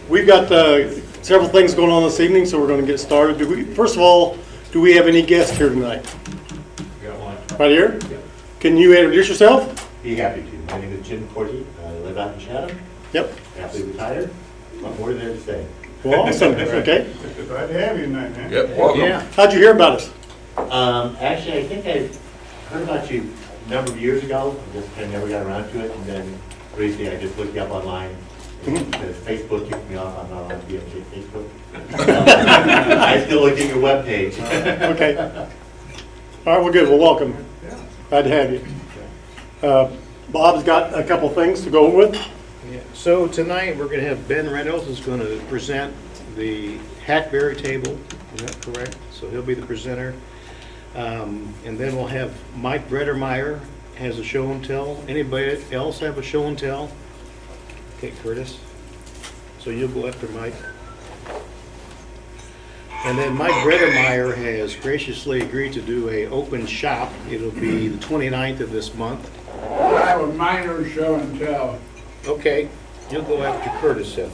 We've got several things going on this evening, so we're going to get started. First of all, do we have any guests here tonight? Got one. Right here? Can you introduce yourself? Be happy to. My name is Jim Corti. I live out in Chatham. Yep. Happily retired. I'm more there to stay. Well, awesome. Okay. Glad to have you tonight, man. Yep, welcome. Yeah. How'd you hear about us? Actually, I think I heard about you a number of years ago. I just kind of never got around to it. And then recently I just looked you up online. Because Facebook kicked me off. I'm not allowed to be on Facebook. I still look at your webpage. Okay. All right, well, good. Well, welcome. Glad to have you. Bob's got a couple things to go with. Yeah. So tonight, we're going to have Ben Reynolds is going to present the Hackberry table. Is that correct? So he'll be the presenter. And then we'll have Mike Bredermeyer has a show and tell. Anybody else have a show and tell? Okay, Curtis. So you'll go after Mike. And then Mike Bredermeyer has graciously agreed to do a open shop. It'll be the 29th of this month. I have a minor show and tell. Okay, you'll go after Curtis then.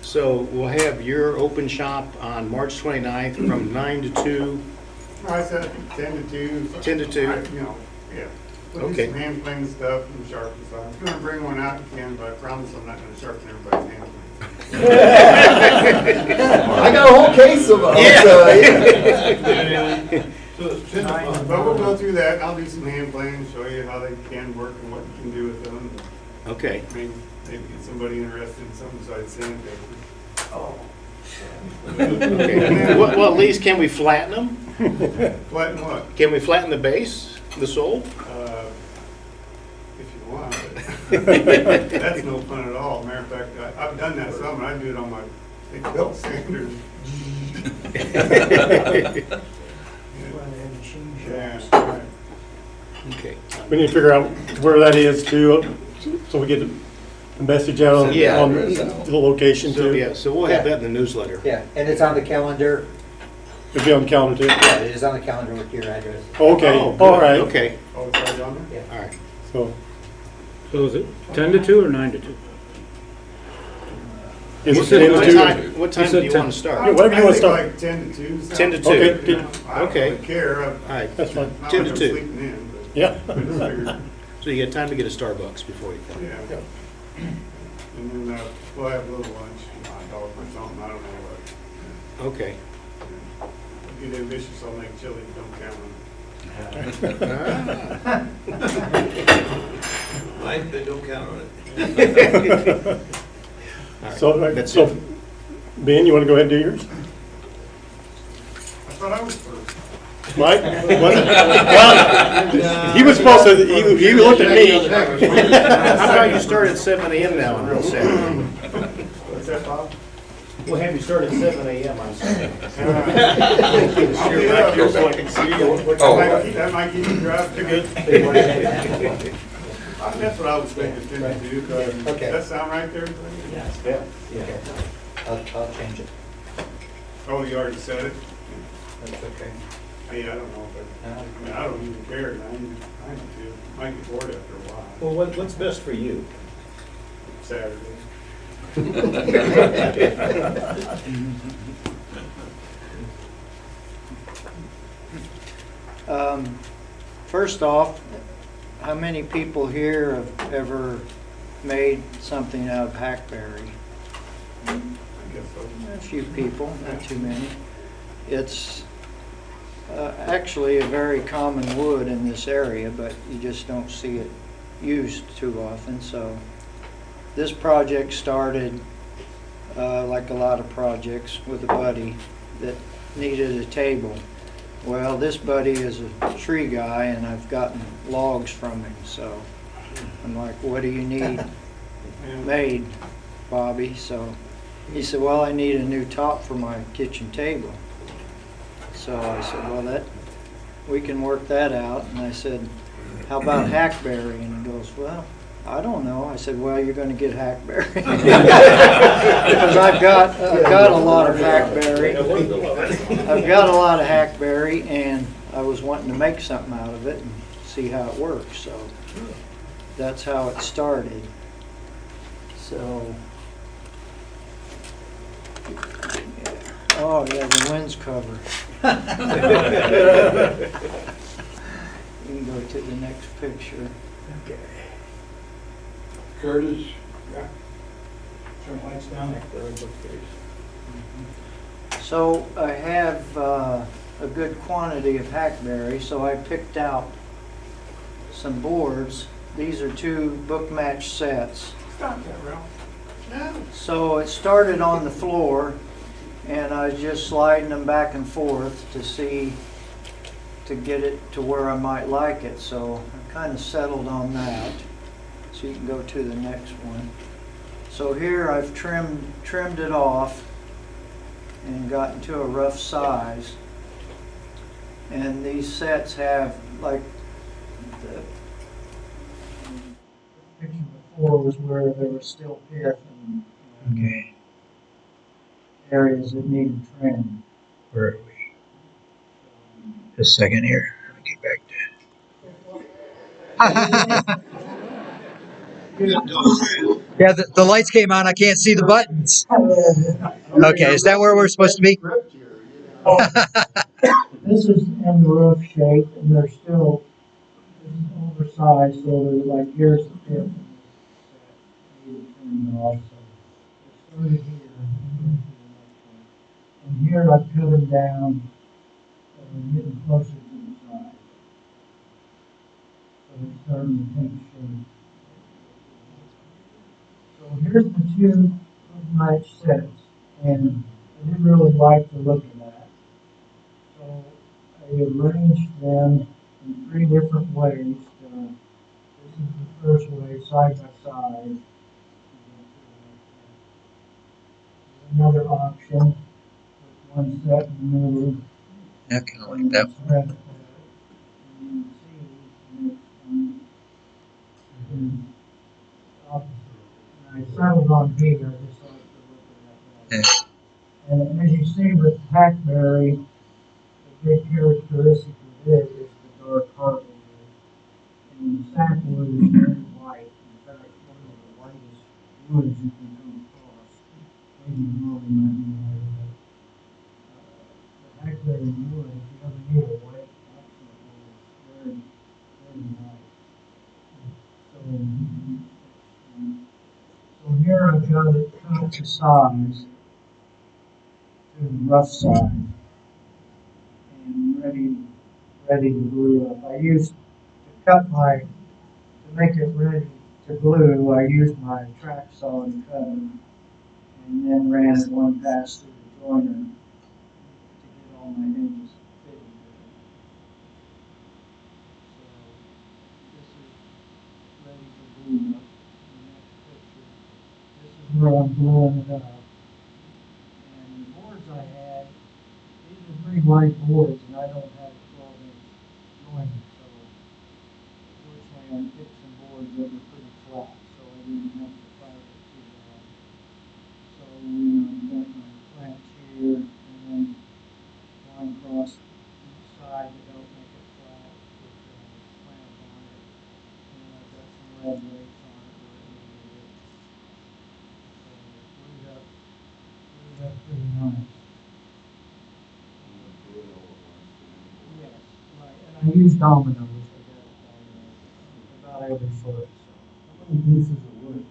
So we'll have your open shop on March 29th from 9 to 2. I said 10 to 2. 10 to 2. You know, yeah. We'll Okay. do some hand plane stuff and sharpen stuff. I'm gonna bring one out again, but I promise I'm not gonna sharpen everybody's hand planes. I got a whole case of them. But we'll go through that. I'll do some hand planes, show you how they can work and what you can do with them. Okay. Maybe get somebody interested in something besides sandpaper. Okay. Well, at least can we flatten them? Flatten what? Can we flatten the base, the sole? If you want. That's no fun at all. Matter of fact, I've done that some, and I do it on my big belt sanders. Yeah, right. Okay. We need to figure out where that is too, so we get the message out Yeah. on the location So, too. yeah, so we'll have that in the newsletter. Yeah, and it's on the calendar. It'll be on the calendar too. Yeah, it is on the calendar with your address. Okay, Oh, all right. Okay, Oh, it's already on there? all right. So, So is it 10 to 2 or 9 to 2? is it What 10 to 2? what time do said you 10. want to Yeah, start? whatever you I want to think start. like 10 to 2. 10 to 2. Okay, You good. know, I don't Okay. really care. All right, That's fine. Not 10 like to I'm 2. sleeping in, but Yeah. I just figured, So you get time to get a Starbucks before you come. yeah. And then we'll have a little lunch, hot dog or something, I don't know what. Okay. If you get ambitious, I'll make chili, don't count on Mike, they don't count on it. So, That's so it. Ben, you want to go ahead and do yours? it. I thought I was first. Mike? Well, he was supposed to, he looked at me. How about you start at 7 a.m. now on Saturday? What's that, Bob? We'll have you start at 7 a.m. on Saturday. I'll be up here so I can see you. Oh. That might keep you driving. You're good. That's what I was thinking, 10 to 2. Okay. Does that sound right there? Yeah. I'll change it. Oh, you already said it? That's okay. Hey, I don't know if I mean, I don't even care, 9 to 2. Might get bored after a while. Well, what's best for you? Saturday. First off, how many people here have ever made something out of hackberry? I guess so. A few people, not too many. It's actually a very common wood in this area, but you just don't see it used too often. So this project started, like a lot of projects, with a buddy that needed a table. Well, this buddy is a tree guy, and I've gotten logs from him, so I'm like, what do you need made, Bobby? So he said, well, I need a new top for my kitchen table. So I said, well, we can work that out. And I said, how about hackberry? And he goes, well, I don't know. I said, well, you're going to get hackberry. Because I've got a lot of hackberry. I've got a lot of hackberry, and I was wanting to make something out of it and see how it works. So that's how it started. So, oh yeah, the winds cover. You can go to the next picture. Curtis? Yeah. Turn lights down there. So I have a good quantity of hackberry, so I picked out some boards. These are 2 book match sets. Stop that, Ralph. No. So it started on the floor, and I was just sliding them back and forth to get it to where I might like it. So I kind of settled on that. So you can go to the next one. So here I've trimmed it off and gotten to a rough size. And these sets have, like, the picture before was where there was still pith and areas that needed trim. Where are we? Just a second here. Let me get back to. Yeah, the lights came on. I can't see the buttons. Okay, is that where we're supposed to be? This is in the roof shape, and they're still oversized, so they're like, here's the pith. So started here, and here I cut them down, getting closer to the side. So they're starting to take shape. So here's the 2 match sets, and I didn't really like the look of that. So I arranged them in 3 different ways. This is the first way, side by side. Another option, with 1 set in the middle. Yeah, kind of like that one. I settled on here, just like the look of that. Yeah. And as you see with hackberry, the big characteristic of it is the dark hardwood. And the sapwood is very white. In fact, one of the whitest woods you can come across. Maybe really not in the area. The hackberry wood, if you ever need a white accent wood, it's very, very white. So here I've got it cut to size, to the rough side, and ready to glue up. I used to make it ready to glue, I used my track saw and cut them, and then ran one pass through the joiner to get all my edges fitted. So this is ready for glue up. This is where I'm gluing it up. And the boards I had, these are pretty wide boards, and I don't have a 12-inch joiner, so fortunately I picked some boards that were pretty flat, so I didn't have to fire it too bad. So I've got my clamps here, and then one across each side to help make it flat with the clamp on it. And then I've got some lead weights on it where it needed it. So glued up pretty nice. Yes, right, and I use dominoes to get it about every foot. So how many pieces of wood?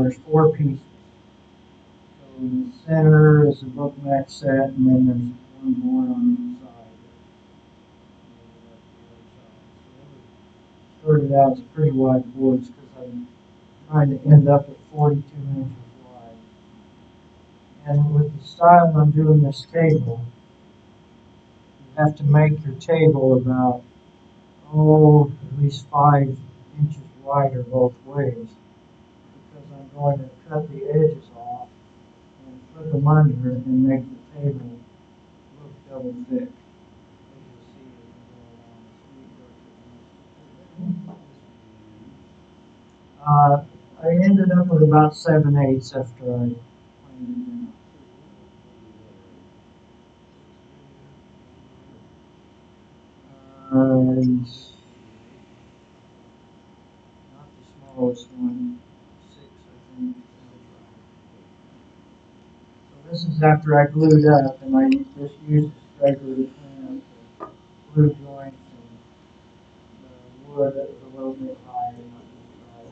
There's 4 pieces. So in the center is a book match set, and then there's 1 board on each side. So started out as pretty wide boards because I'm trying to end up at 42 inches wide. And with the style I'm doing this table, you have to make your table about, at least 5 inches wider both ways, because I'm going to cut the edges off and put them under and make the table look double thick. As you'll see as we go along. I ended up with about 7/8 after I planed it down. Not the smallest one, 6, I think. So this is after I glued up, and I just used a straightforward to clean up the glue joints and the wood that was a little bit higher, not just right.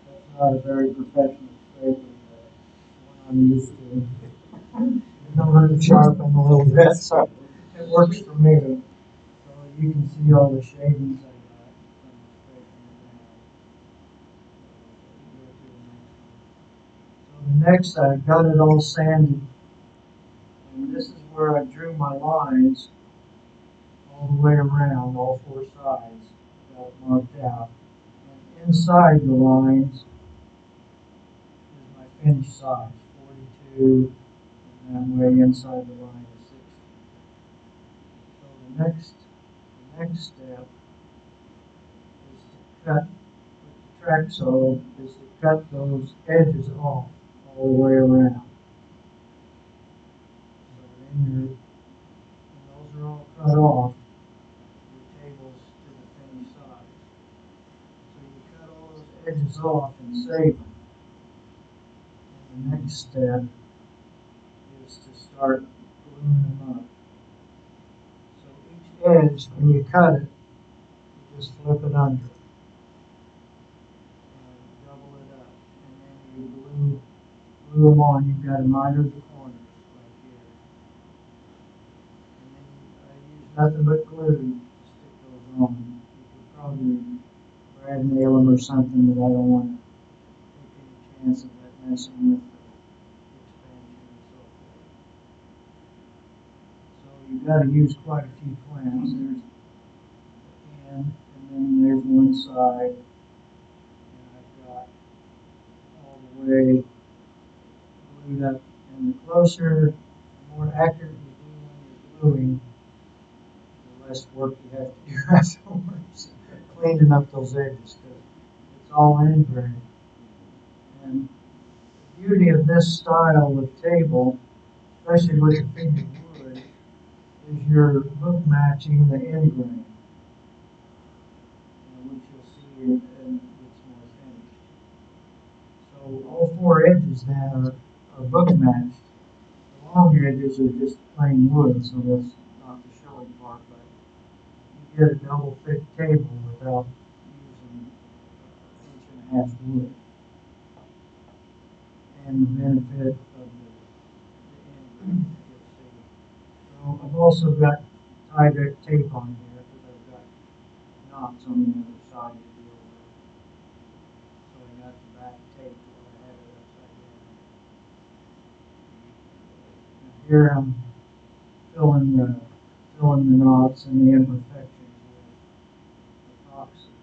That's not a very professional scraper, but one I'm used to. I know how to sharpen a little bit, so it works for me. So you can see all the shavings I got from scraping it down. So the next, I got it all sanded, and this is where I drew my lines all the way around, all 4 sides, got it marked out. And inside the lines is my finished size, 42, and that way inside the line is 60. So the next step is to cut with the track saw, is to cut those edges off all the way around. So when those are all cut off, your table's to the finished size. So you cut all those edges off and save them. And the next step is to start gluing them up. So each edge, when you cut it, you just flip it under. Double it up, and then you glue them on. You've got to miter the corners right here. And then I use nothing but glue to stick those on. You could probably brad nail them or something, but I don't want to take any chance of that messing with the expansion and so forth. So you've got to use quite a few clamps. There's the end, and then there's one side, and I've got all the way glued up. And the closer, the more accurate you do when you're gluing, the less work you have to do afterwards, cleaning up those edges, because it's all ingrained. And the beauty of this style of table, especially with the figured wood, is you're book matching the end grain, which you'll see in it's more finished. So all 4 edges then are book matched. The long edges are just plain wood, so that's not the showy part, but you get a double thick table without using 1.5 inch wood. And the benefit of the end that you'll see. So I've also got Tyvek tape on here because I've got knots on the other side to deal with. So I got the back tape where I had it upside down. And here I'm filling the knots and the imperfections with epoxy.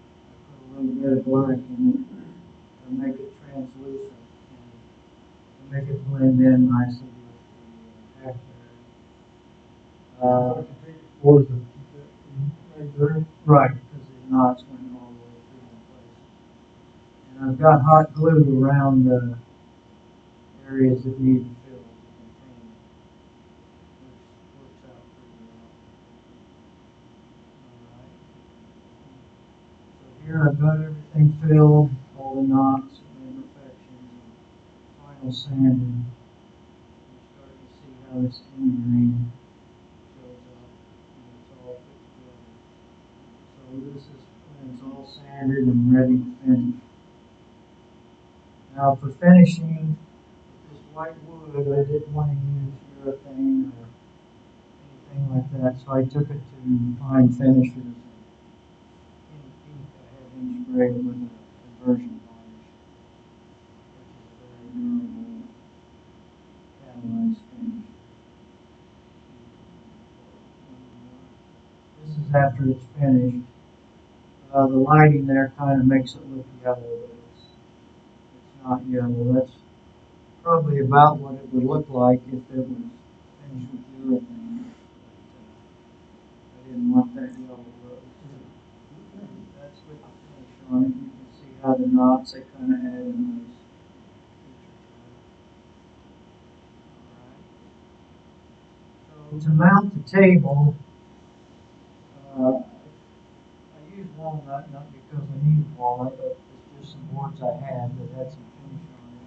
I put a little bit of black in it to make it translucent and to make it blend in nicely with the Huckberry. Right, because the knots went all the way through in place. And I've got hot glue around the areas that need to fill to contain it, which works out pretty well. All right. So here I've got everything filled, all the knots and imperfections, and final sanding. You're starting to see how this ingrain shows up, and it's all put together. So this is when it's all sanded and ready to finish. Now for finishing, with this white wood, I didn't want to use urethane or anything like that, so I took it to Fine Finishers. In ink, I had them sprayed with a conversion varnish, which is a very durable catalyzed finish. This is after it's finished. The lighting there kind of makes it look yellow, but it's not yellow. That's probably about what it would look like if it was finished with urethane. I didn't want that yellow look. That's with the finish on it. You can see how the knots, they kind of add a nice feature to it. So to mount the table, I use walnut, not because I need walnut, but it's just some boards I had that had some finish on it,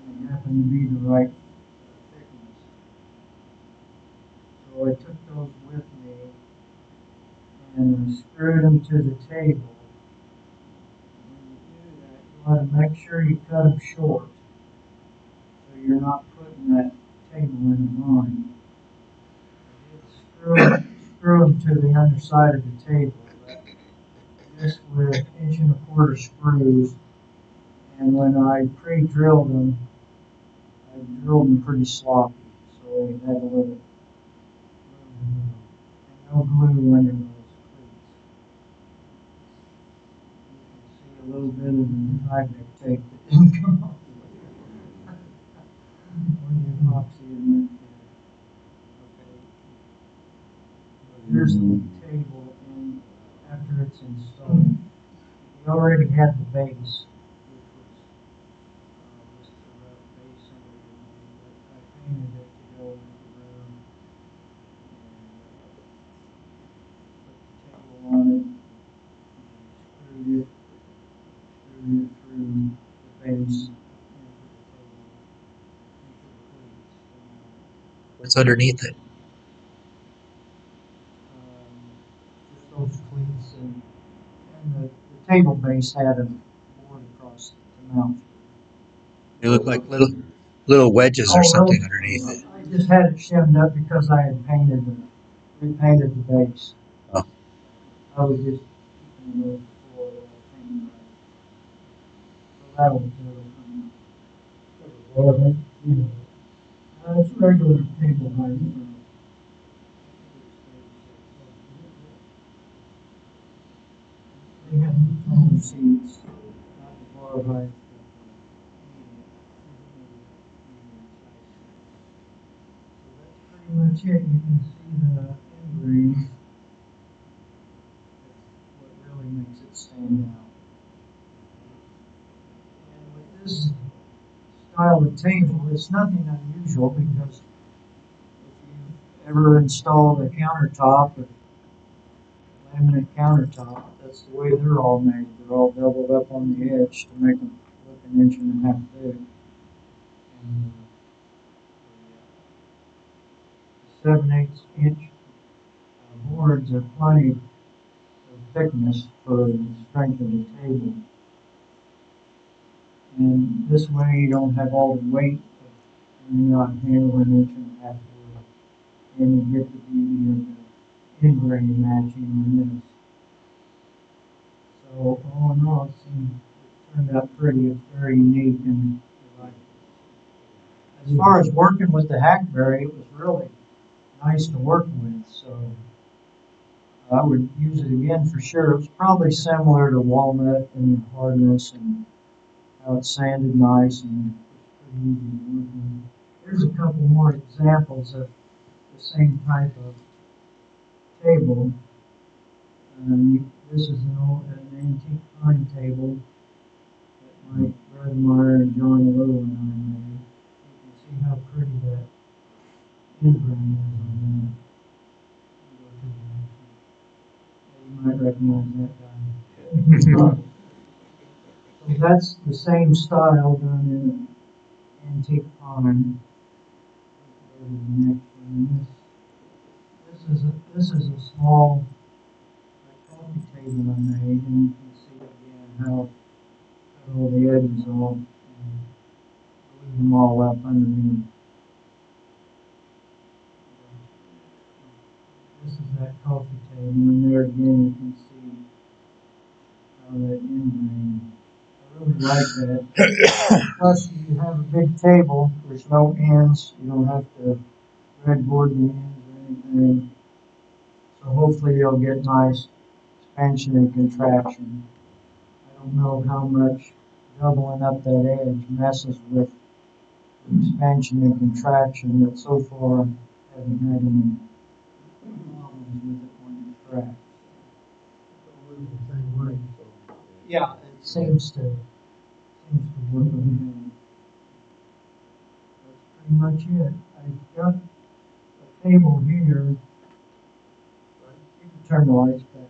and they happened to be the right thickness. So I took those with me and screwed them to the table. When you do that, you want to make sure you cut them short, so you're not putting that table in a bind. Screw them to the underside of the table, just with 1¼ inch screws. And when I pre-drilled them, I drilled them pretty sloppy, so they had a little and no glue under those cleats. You can see a little bit of the Tyvek tape that didn't come off. Or the epoxy in there. Okay. Here's the table, and after it's installed, we already had the base, which was just a rough base but I painted it to go with the room, and put the table on it, and screwed it through the base into the table, into the cleats. What's underneath it? Just those cleats, and the table base had a board across the mount. They look like little wedges or something underneath it. I just had it shimmed up because I had repainted the base. Oh. I was just keeping it before painting right. So that'll come out. It's regular table height. They have taller seats, not the bar height. Pretty much it. You can see the ingrain. That's what really makes it stand out. And with this style of table, it's nothing unusual because if you've ever installed a countertop, a laminate countertop, that's the way they're all made. They're all doubled up on the edge to make them look 1.5 inches big. And 7/8 inch boards are plenty of thickness for the strength of the table. And this way you don't have all the weight when you're not handling 1.5 inch wood. And you get the beauty of the ingrain matching on this. So all in all, it turned out pretty. It's very unique and I like it. As far as working with the Huckberry, it was really nice to work with. So I would use it again for sure. It was probably similar to walnut in the hardness and how it sanded nice and pretty easy to work with. Here's a couple more examples of the same type of table. This is an antique pine table that my brother Meyer and John Lowe and I made. You can see how pretty that ingrain is on that. You might recognize that guy. So that's the same style done in antique pine. Go to the next one. This is a small coffee table I made, and you can see again how cut all the edges off and glue them all up underneath. This is that coffee table, and there again you can see how that ingrain. I really like that. Plus, you have a big table. There's no ends. You don't have to breadboard the ends or anything. So hopefully you'll get nice expansion and contraction. I don't know how much doubling up that edge messes with the expansion and contraction, but so far I haven't had any problems with it when it cracks. Yeah, it seems to work okay. That's pretty much it. I've got a table here. You can turn the lights back on.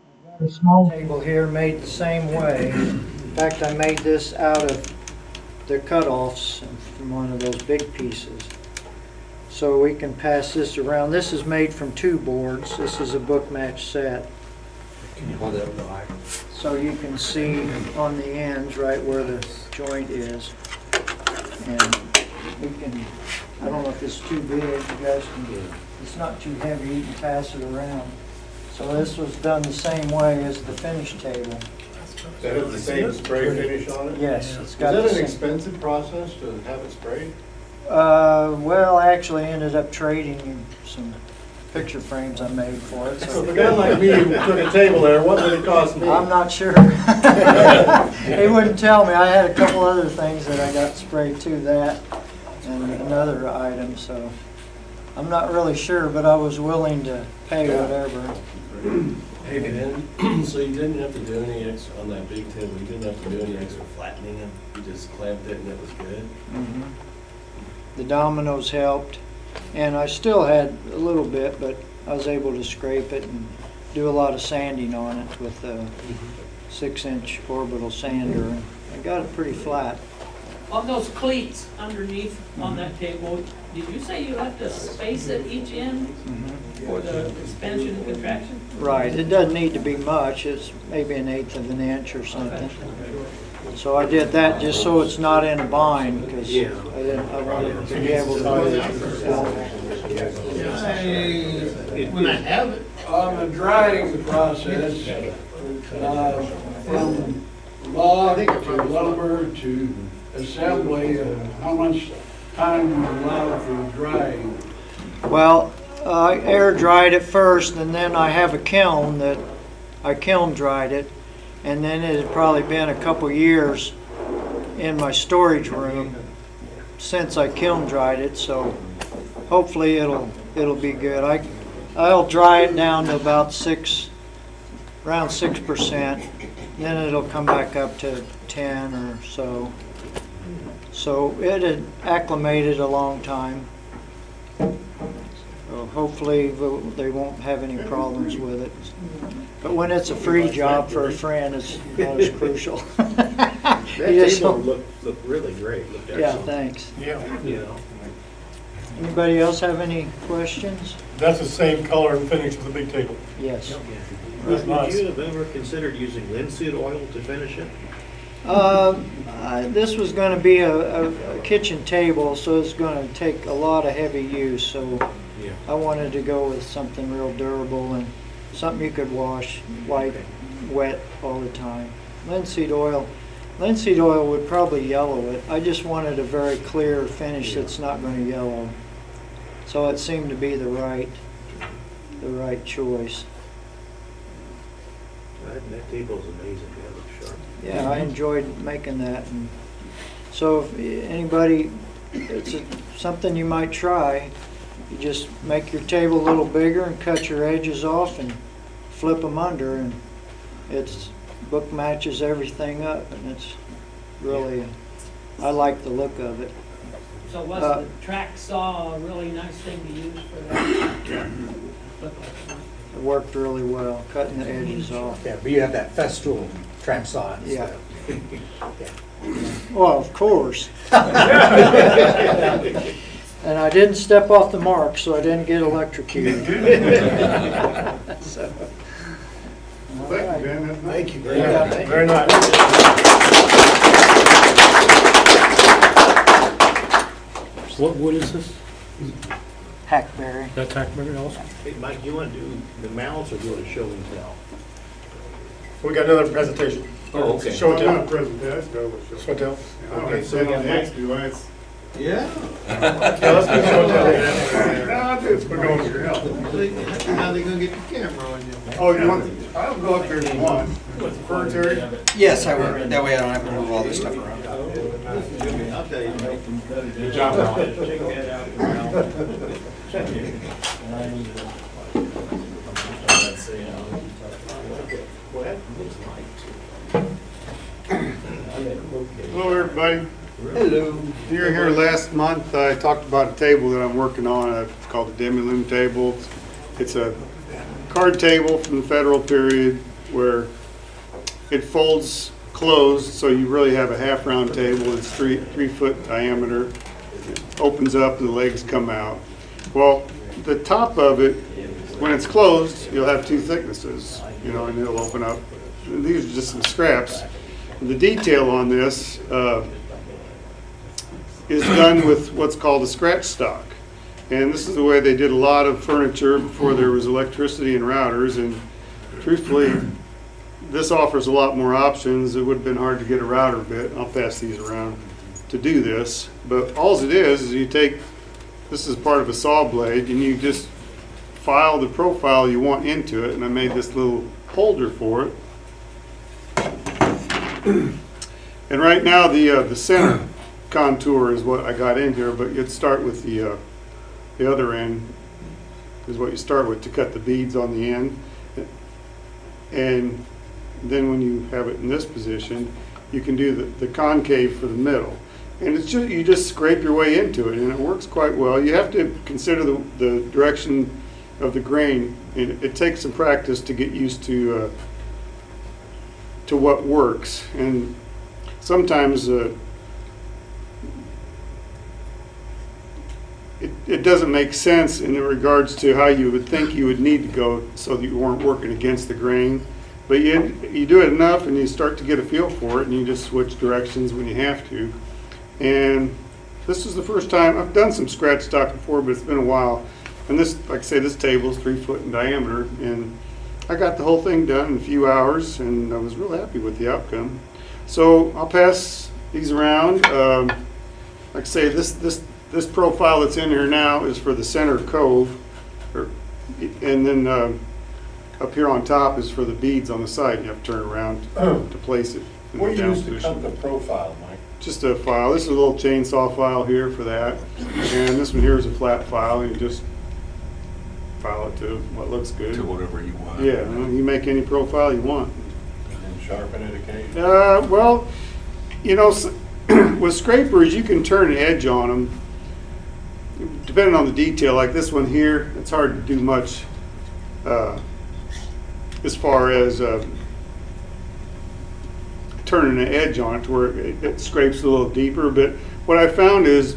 I've A small table here made the same way. In fact, I made this out of the cutoffs from one of those big pieces. So we can pass this around. This is made from 2 boards. This is a book match set. Can you hold it up the mic? So you can see on the ends right where the joint is. And we can, I don't know if it's too big, you guys can, it's not too heavy, you can pass it around. So this was done the same way as the finish table. That has the same spray finish on it? Yes, it's Is got that the an same. expensive process to have it sprayed? Well, I actually ended up trading some picture frames I made for it. So So if a guy like me who took a table there, what would it cost me? I'm not sure. They wouldn't tell me. I had a couple other things that I got sprayed to that and another item, so I'm not really sure, but I was willing to pay whatever. Hey Ben, so you didn't have to do any extra, on that big table, you didn't have to do any extra flattening it? You just clamped it and it was good? Mhm. The dominoes helped, and I still had a little bit, but I was able to scrape it and do a lot of sanding on it with a 6-inch orbital sander. And I got it pretty flat. On those cleats underneath on that table, did you say you have to space at each end for the expansion and contraction? Right, it doesn't need to be much, it's maybe 1/8 of an inch or something. So I did that just so it's not in a bind, because I wanted to be able to do it. When I have it. On the drying process, from log to lumber to assembly, how much time you allow for drying? Well, I air dried it first, and then I have a kiln that I kiln dried it, and then it had probably been a couple years in my storage room since I kiln dried it, so hopefully it'll be good. I'll dry it down to about around 6%, then it'll come back up to 10 or so. So it had acclimated a long time. So hopefully they won't have any problems with it. But when it's a free job for a friend, it's not as crucial. That table looked really great, looked Yeah, excellent. thanks. Yeah, You know, Anybody else have any questions? that's the same color and finish as the big table. Yes. That's nice. Would you have ever considered using linseed oil to finish it? This was going to be a kitchen table, so it's going to take a lot of heavy use. So Yeah. I wanted to go with something real durable and something you could wash, wipe, wet all the time. Linseed oil would probably yellow it. I just wanted a very clear finish that's not going to yellow. So it seemed to be the right choice. That table's amazing, it looks sharp. Yeah, I enjoyed making that. And so if anybody, it's something you might try. You just make your table a little bigger and cut your edges off and flip them under, and it's book matches everything up, and it's really, I like the look of it. So was the track saw a really nice thing to use for that? It worked really well, cutting the edges off. Yeah, but you have that festoon track saw and Yeah. stuff. Well, of course. And I didn't step off the mark, so I didn't get electrocuted. So, all Thank right. you, Ben. That's nice. Thank you. Yeah, thank you. Very nice. What wood is this? Hackberry. That's hackberry also? Hey, Mike, you want to do the mallets or do you want to show and tell? We got another presentation. Oh, okay. Show and I'm tell. not present, let's go with Show and tell. I don't Okay, have so to we sit on got next to it. Yeah. Yeah, let's do show and tell. No, I just, we're going with your help. How are they going to get the camera on you? Oh, you want, I'll go up there if you want. Fur, Terry? Yes, I will. That way I don't have to move all this stuff around. I'll tell you. Good job, Al. Check that out. Hello, everybody. Hello. You were here last month. I talked about a table that I'm working on. It's called the demi-lume table. It's a card table from the federal period. where it folds closed, so you really have a half round table. It's 3 foot diameter. It opens up and the legs come out. Well, the top of it, when it's closed, you'll have 2 thicknesses, and it'll open up. And these are just some scraps. The detail on this is done with what's called a scratch stock. And this is the way they did a lot of furniture before there was electricity and routers. And truthfully, this offers a lot more options. It would have been hard to get a router bit. I'll pass these around to do this. But all it is you take, this is part of a saw blade, and you just file the profile you want into it. And I made this little holder for it. And right now the center contour is what I got in here, but you'd start with the other end is what you start with to cut the beads on the end. And then when you have it in this position, you can do the concave for the middle. And it's just, you just scrape your way into it, and it works quite well. You have to consider the direction of the grain, and it takes some practice to get used to what works. And sometimes it doesn't make sense in regards to how you would think you would need to go so that you weren't working against the grain. But you do it enough and you start to get a feel for it, and you just switch directions when you have to. And this is the first time I've done some scratch stock before, but it's been a while. And this, like I say, this table is 3 foot in diameter, and I got the whole thing done in a few hours, and I was real happy with the outcome. So I'll pass these around. Like I say, this profile that's in here now is for the center cove, and then up here on top is for the beads on the side. You have to turn around to place it. What do you use to cut the profile, Mike? Just a file. This is a little chainsaw file here for that, and this one here is a flat file, and you just file it to what looks good. To whatever you want. Yeah, you make any profile you want. And sharpen it occasionally? Well, with scrapers, you can turn an edge on them. Depending on the detail, like this one here, it's hard to do much as far as turning an edge on it to where it scrapes a little deeper. But what I found is,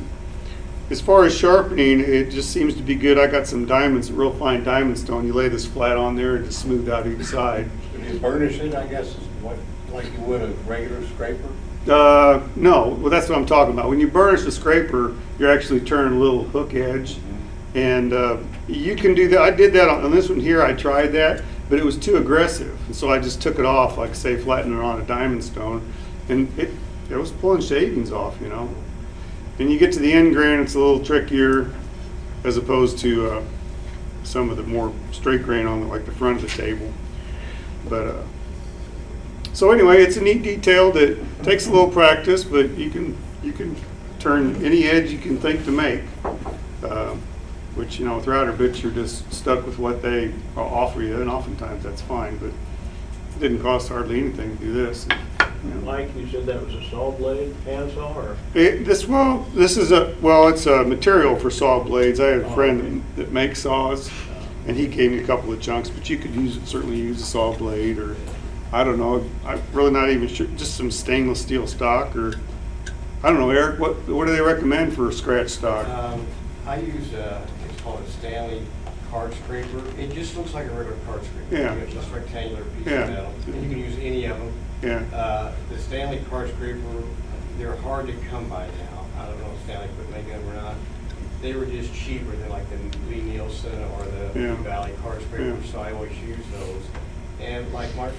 as far as sharpening, it just seems to be good. I got some diamonds, real fine diamond stone. You lay this flat on there and just smooth out each side. Would you burnish it, I guess, is what, like you would a regular scraper? No, well, that's what I'm talking about. When you burnish a scraper, you're actually turning a little hook edge. And you can do that. I did that on this one here. I tried that, but it was too aggressive. And so I just took it off, like say, flattening it on a diamond stone. And it was pulling shavings off, And you get to the end grain, it's a little trickier as opposed to some of the more straight grain on like the front of the table. But so anyway, it's a neat detail that takes a little practice, but you can turn any edge you can think to make. Which with router bits, you're just stuck with what they offer you, and oftentimes that's fine. But it didn't cost hardly anything to do this. Mike, you said that was a saw blade, handsaw, or? It's a material for saw blades. I had a friend that makes saws, and he gave me a couple of chunks. But you could certainly use a saw blade, or I don't know. I'm really not even sure. Just some stainless steel stock, or I don't know. Eric, what do they recommend for a scratch stock? I use it's called a Stanley card scraper. It just looks like a regular card scraper. Yeah. You have just rectangular piece Yeah. of metal. And you can use any of them. Yeah. The Stanley card scraper, they're hard to come by now. I don't know if Stanley quit making them or not. They were just cheaper than like the Lee Nielsen or the Yeah. Valley card scrapers, Yeah. so I always use those. And like Mike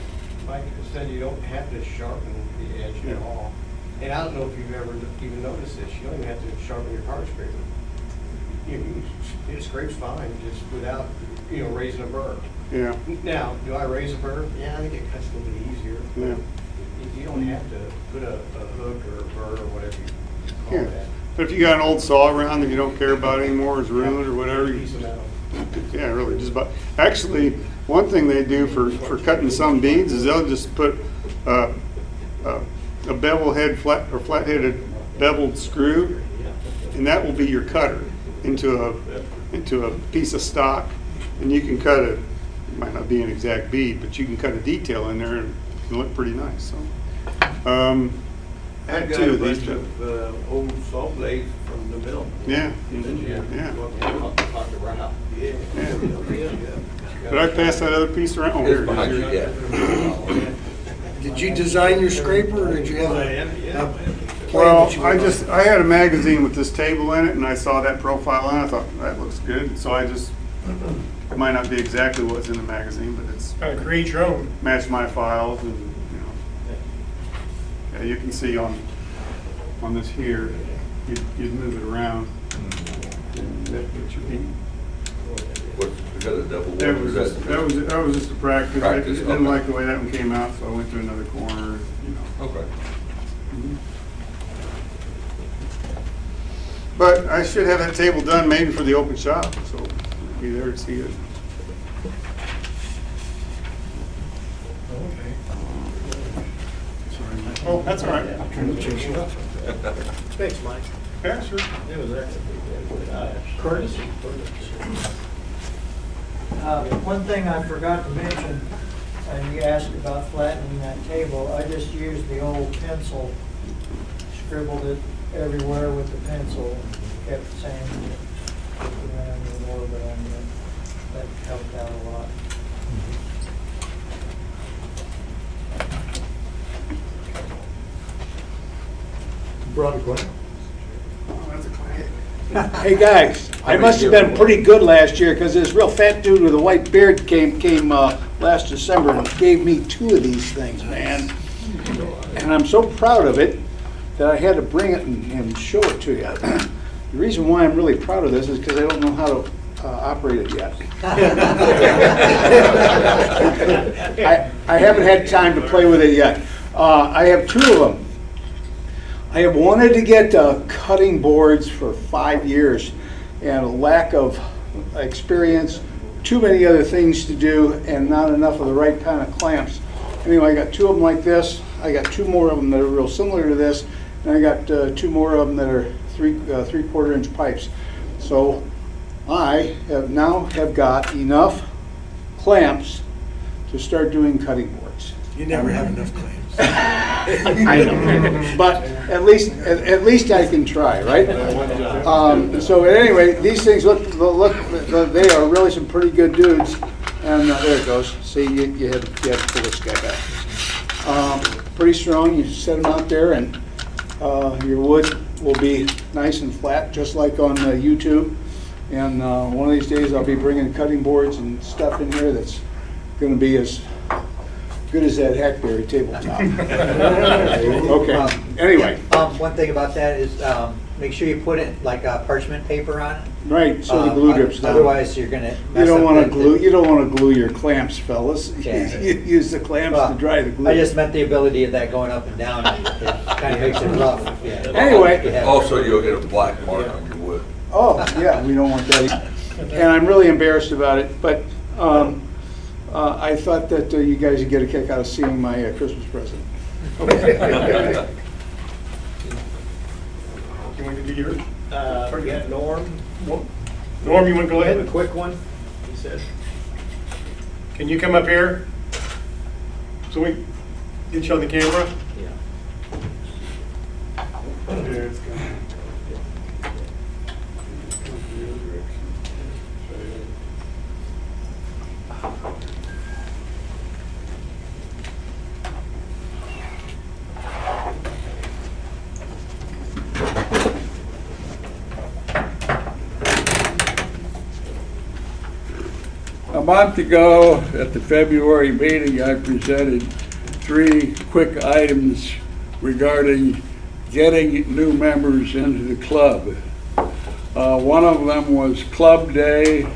said, you don't have to sharpen the edge Yeah. at all. And I don't know if you've ever even noticed this. You don't even have to sharpen your card scraper. It scrapes fine just without, raising a burr. Yeah. Now, do I raise a burr? Yeah, I think it cuts a little bit easier. Yeah. You don't have to put a hook or a burr or whatever you call Yeah. that. But if you got an old saw around that you don't care about anymore, is ruined or whatever, Piece of metal. yeah, really just about. Actually, one thing they do for cutting some beads is they'll just put a bevel head flat-headed beveled screw, and that will be your cutter into a piece of stock, and you can cut might not be an exact bead, but you can cut a detail in there and it can look pretty nice, so. I had two of these. Old saw blades from the mill. Yeah, Yeah. Talk to Ralph. Yeah. Did I pass that other piece around? Oh, here it is. Yeah. Did you design your scraper or did you have a plan Well, that you I had a magazine with this table in it, and I saw that profile and I thought, that looks good. So I just, it might not be exactly what's in the magazine, but it's Create your own. matched my files and, yeah, you can see on this here, you'd move it around. And that put your bead. Is that a double one? That was just a practice. I Practice, didn't okay. like the way that one came out, so I went to another corner, Okay. But I should have that table done maybe for the open shop, so I'll be there to see it. Oh, that's all right. Thanks, Mike. Yeah, sure. It was excellent. Courtesy. One thing I forgot to mention, and you asked about flattening that table, I just used the old pencil, scribbled it everywhere with the pencil, and kept saying, around a little bit on it. That helped out a lot. Brought a coin. Oh, that's a client. Hey, guys, I must have been pretty good last year because this real fat dude with a white beard came last December and gave me 2 of these things, man. And I'm so proud of it that I had to bring it and show it to you. The reason why I'm really proud of this is because I don't know how to operate it yet. I haven't had time to play with it yet. I have 2 of them. I have wanted to get cutting boards for 5 years, and a lack of experience, too many other things to do, and not enough of the right kind of clamps. Anyway, I got 2 of them like this. I got 2 more of them that are real similar to this, and I got 2 more of them that are 3/4 inch pipes. So I have got enough clamps to start doing cutting boards. You never have enough clamps. I know, but at least I can try, right? So anyway, these things look, they are really some pretty good dudes. And there it goes. See, you had to pull this guy back. Pretty strong. You set them out there, and your wood will be nice and flat, just like on YouTube. And one of these days, I'll be bringing cutting boards and stuff in here that's going to be as good as that Huckberry tabletop. Okay. Anyway. One thing about that is make sure you put it like parchment paper on it. Right, so the glue drips down. Otherwise, you're gonna. You don't want to glue. You don't want to glue your clamps, fellas. Yeah. You use the clamps to dry the glue. I just meant the ability of that going up and down. It kind of makes it rough. Yeah. Anyway. Also, you'll get a black mark on your wood. Oh, yeah, we don't want that either. And I'm really embarrassed about it, but I thought that you guys would get a kick out of seeing my Christmas present. Okay. You want to do yours? Yeah, Norm. Norm, you want to go A ahead? quick one, he said. Can you come up here? So we get you on the camera? Yeah. A month ago, at the February meeting, I presented 3 quick items regarding getting new members into the club. One of them was Club Day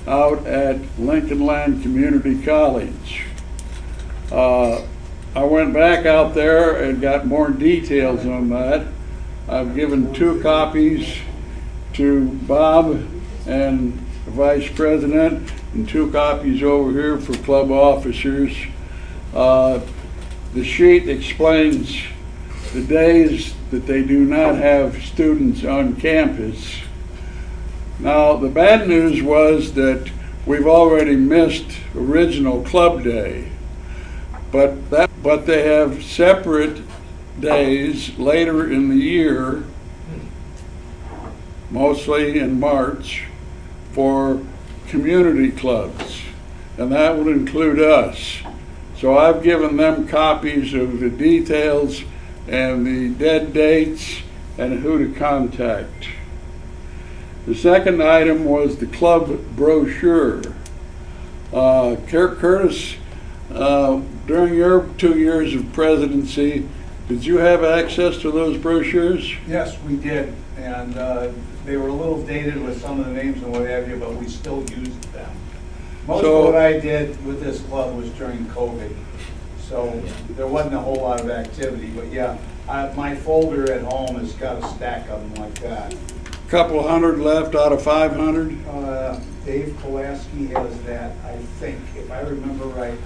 out at Lincoln Land Community College. I went back out there and got more details on that. I've given 2 copies to Bob and the Vice President, and 2 copies over here for club officers. The sheet explains the days that they do not have students on campus. Now, the bad news was that we've already missed original club day. But they have separate days later in the year, mostly in March, for community clubs, and that would include us. So I've given them copies of the details and the dead dates and who to contact. The second item was the club brochure. Curtis, during your 2 years of presidency, did you have access to those brochures? Yes, we did, and they were a little dated with some of the names and what have you, but we still used them. Most So- of what I did with this club was during COVID, so there wasn't a whole lot of activity, but yeah, my folder at home has got a stack of them like that. Couple hundred left out of 500? Dave Pulaski has that, I think, if I remember right.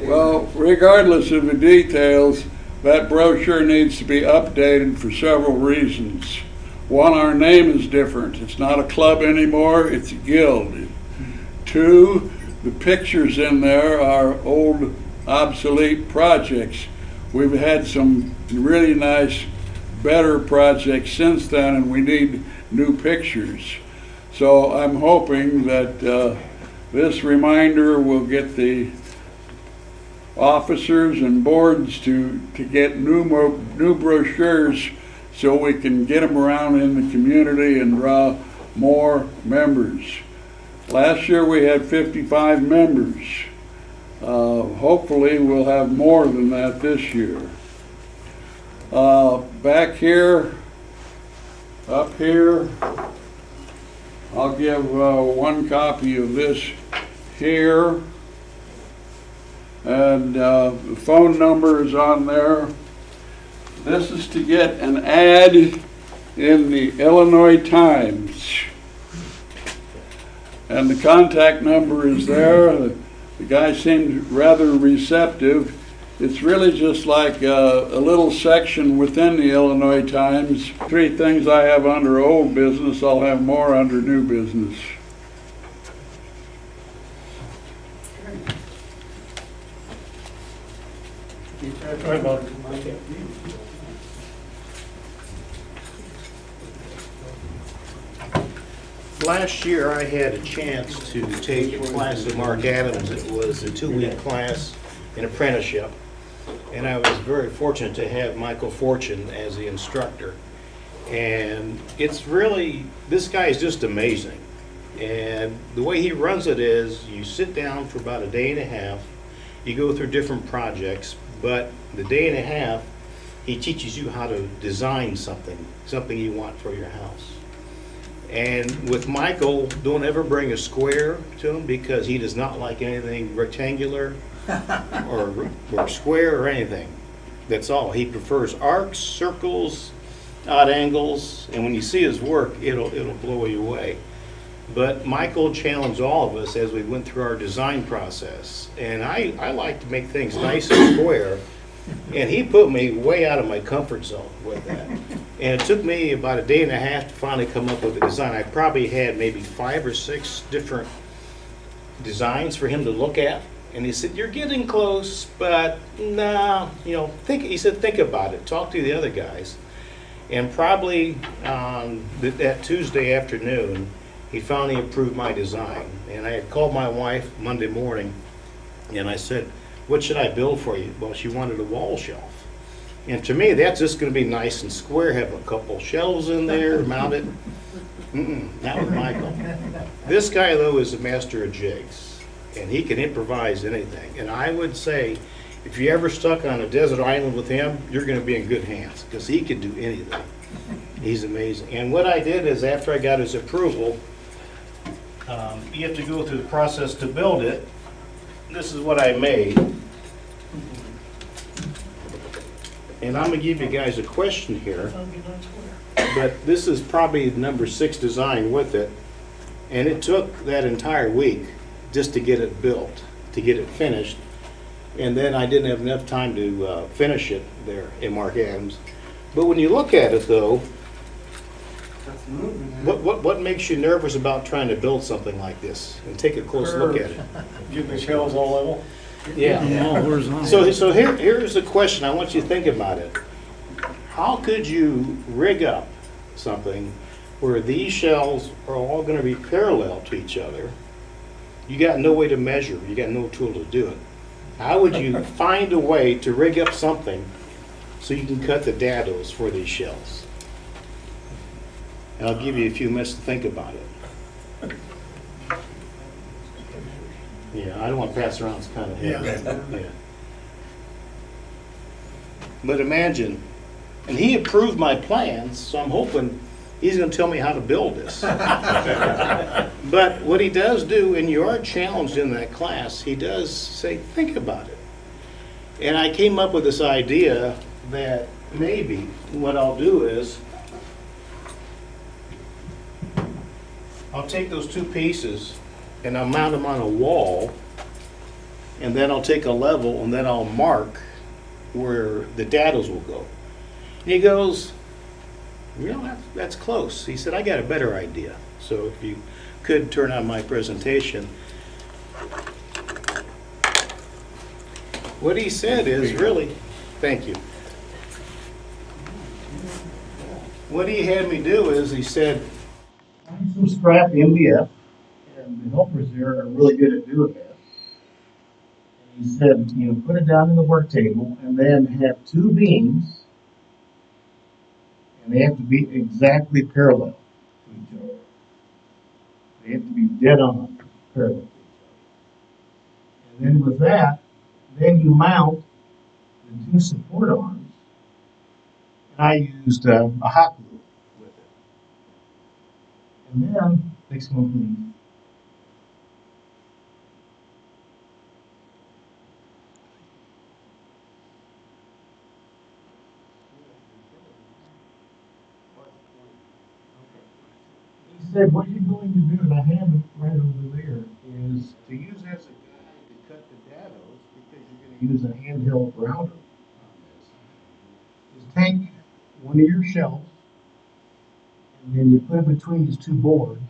Well, regardless of the details, that brochure needs to be updated for several reasons. One, our name is different. It's not a club anymore, it's a guild. Two, the pictures in there are old, obsolete projects. We've had some really nice, better projects since then, and we need new pictures. So I'm hoping that this reminder will get the officers and boards to get new brochures so we can get them around in the community and draw more members. Last year we had 55 members. Hopefully we'll have more than that this year. Back here, up here, I'll give one copy of this here. And the phone number is on there. This is to get an ad in the Illinois Times. And the contact number is there. The guy seemed rather receptive. It's really just like a little section within the Illinois Times. 3 things I have under old business, I'll have more under new business. All right, Bob. Last year, I had a chance to take a class with Mark Adams. It was a 2-week class, an apprenticeship. And I was very fortunate to have Michael Fortune as the instructor. And it's really, this guy is just amazing. And the way he runs it is, you sit down for about a day and a half, you go through different projects, but the day and a half, he teaches you how to design something you want for your house. And with Michael, don't ever bring a square to him because he does not like anything rectangular or square or anything. That's all. He prefers arcs, circles, odd angles, and when you see his work, it'll blow you away. But Michael challenged all of us as we went through our design process. And I like to make things nice and square, and he put me way out of my comfort zone with that. And it took me about a day and a half to finally come up with a design. I probably had maybe 5 or 6 different designs for him to look at. And he said, "You're getting close, but nah, he said, think about it, talk to the other guys." And probably that Tuesday afternoon, he finally approved my design. And I had called my wife Monday morning, and I said, "What should I build for you?" Well, she wanted a wall shelf. And to me, that's just going to be nice and square, have a couple shelves in there, mounted. Not with Michael. This guy, though, is a master of jigs, and he can improvise anything. And I would say, if you're ever stuck on a desert island with him, you're going to be in good hands, because he can do anything. He's amazing. And what I did is, after I got his approval, you have to go through the process to build it. This is what I made. And I'm going to give you guys a question here, but this is probably number 6 design with it, and it took that entire week just to get it built, to get it finished, and then I didn't have enough time to finish it there in Mark Adams. But when you look at it, though, What makes you nervous about trying to build something like this? And take a close look at it. Getting the shelves all level. Yeah. So here's the question, I want you to think about it. How could you rig up something where these shelves are all gonna be parallel to each other? You got no way to measure, you got no tool to do it. How would you find a way to rig up something so you can cut the dados for these shelves? And I'll give you a few minutes to think about it. Yeah, I don't want to pass around, it's kind of heavy. Yeah. But imagine, and he approved my plans, so I'm hoping he's going to tell me how to build this. But what he does do, and you are challenged in that class, he does say, think about it. And I came up with this idea that maybe what I'll do is, I'll take those two pieces and I'll mount them on a wall, and then I'll take a level and then I'll mark where the dados will go. And he goes, you know, that's close. He said, I got a better idea. So if you could turn on my presentation. What he said is really, thank you. What he had me do is he said, find some scrap MDF, and the helpers there are really good at doing that. And he said, you know, put it down on the work table, and then have two beams, and they have to be exactly parallel to each other. They have to be dead on parallel to each other. And then with that, then you mount the two support arms. And I used a hot glue with it. And then fix them complete. He said, what you're going to do, and I have it right over there, is to use as a guide to cut the dados, because you're going to use a handheld router on this, is take one of your shelves, and then you put it between these two boards,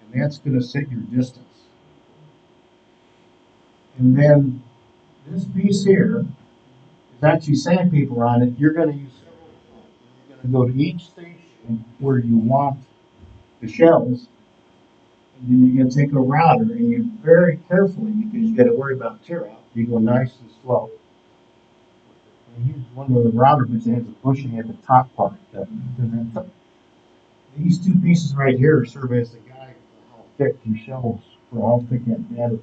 and that's going to set your distance. And then this piece here is actually sandpaper on it. You're going to use several tools. You're going to go to each station where you want the shelves, and then you're going to take a router, and you very carefully, because you got to worry about tear out, you go nice and slow. And here's one of the router bits that has a bushing at the top part. These two pieces right here serve as the guide for how thick your shelves, for how thick that data is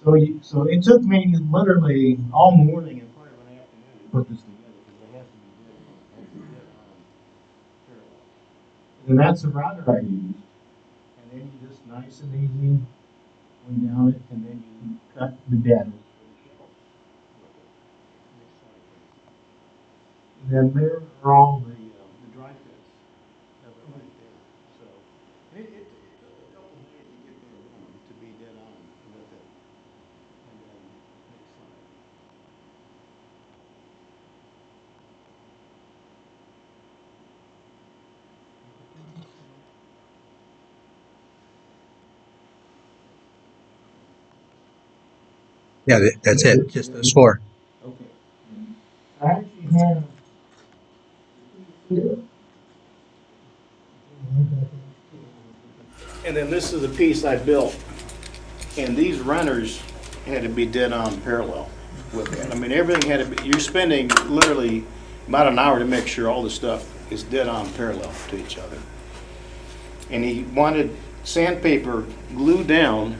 going to be. So it took me literally all morning and part of an afternoon to put this together, because it has to be dead on parallel. And that's the router I used. And then you just nice and easy going down it, and then you cut the data. And then there are all the dry fits of it right there. So it took a couple of days to get that going, to be dead on with it. And then next slide. Yeah, that's it. Just those four. Okay. I actually have here. and then this is the piece I built, and these runners had to be dead on parallel with it. I mean, everything had to be, you're spending literally about an hour to make sure all the stuff is dead on parallel to each other. And he wanted sandpaper glued down,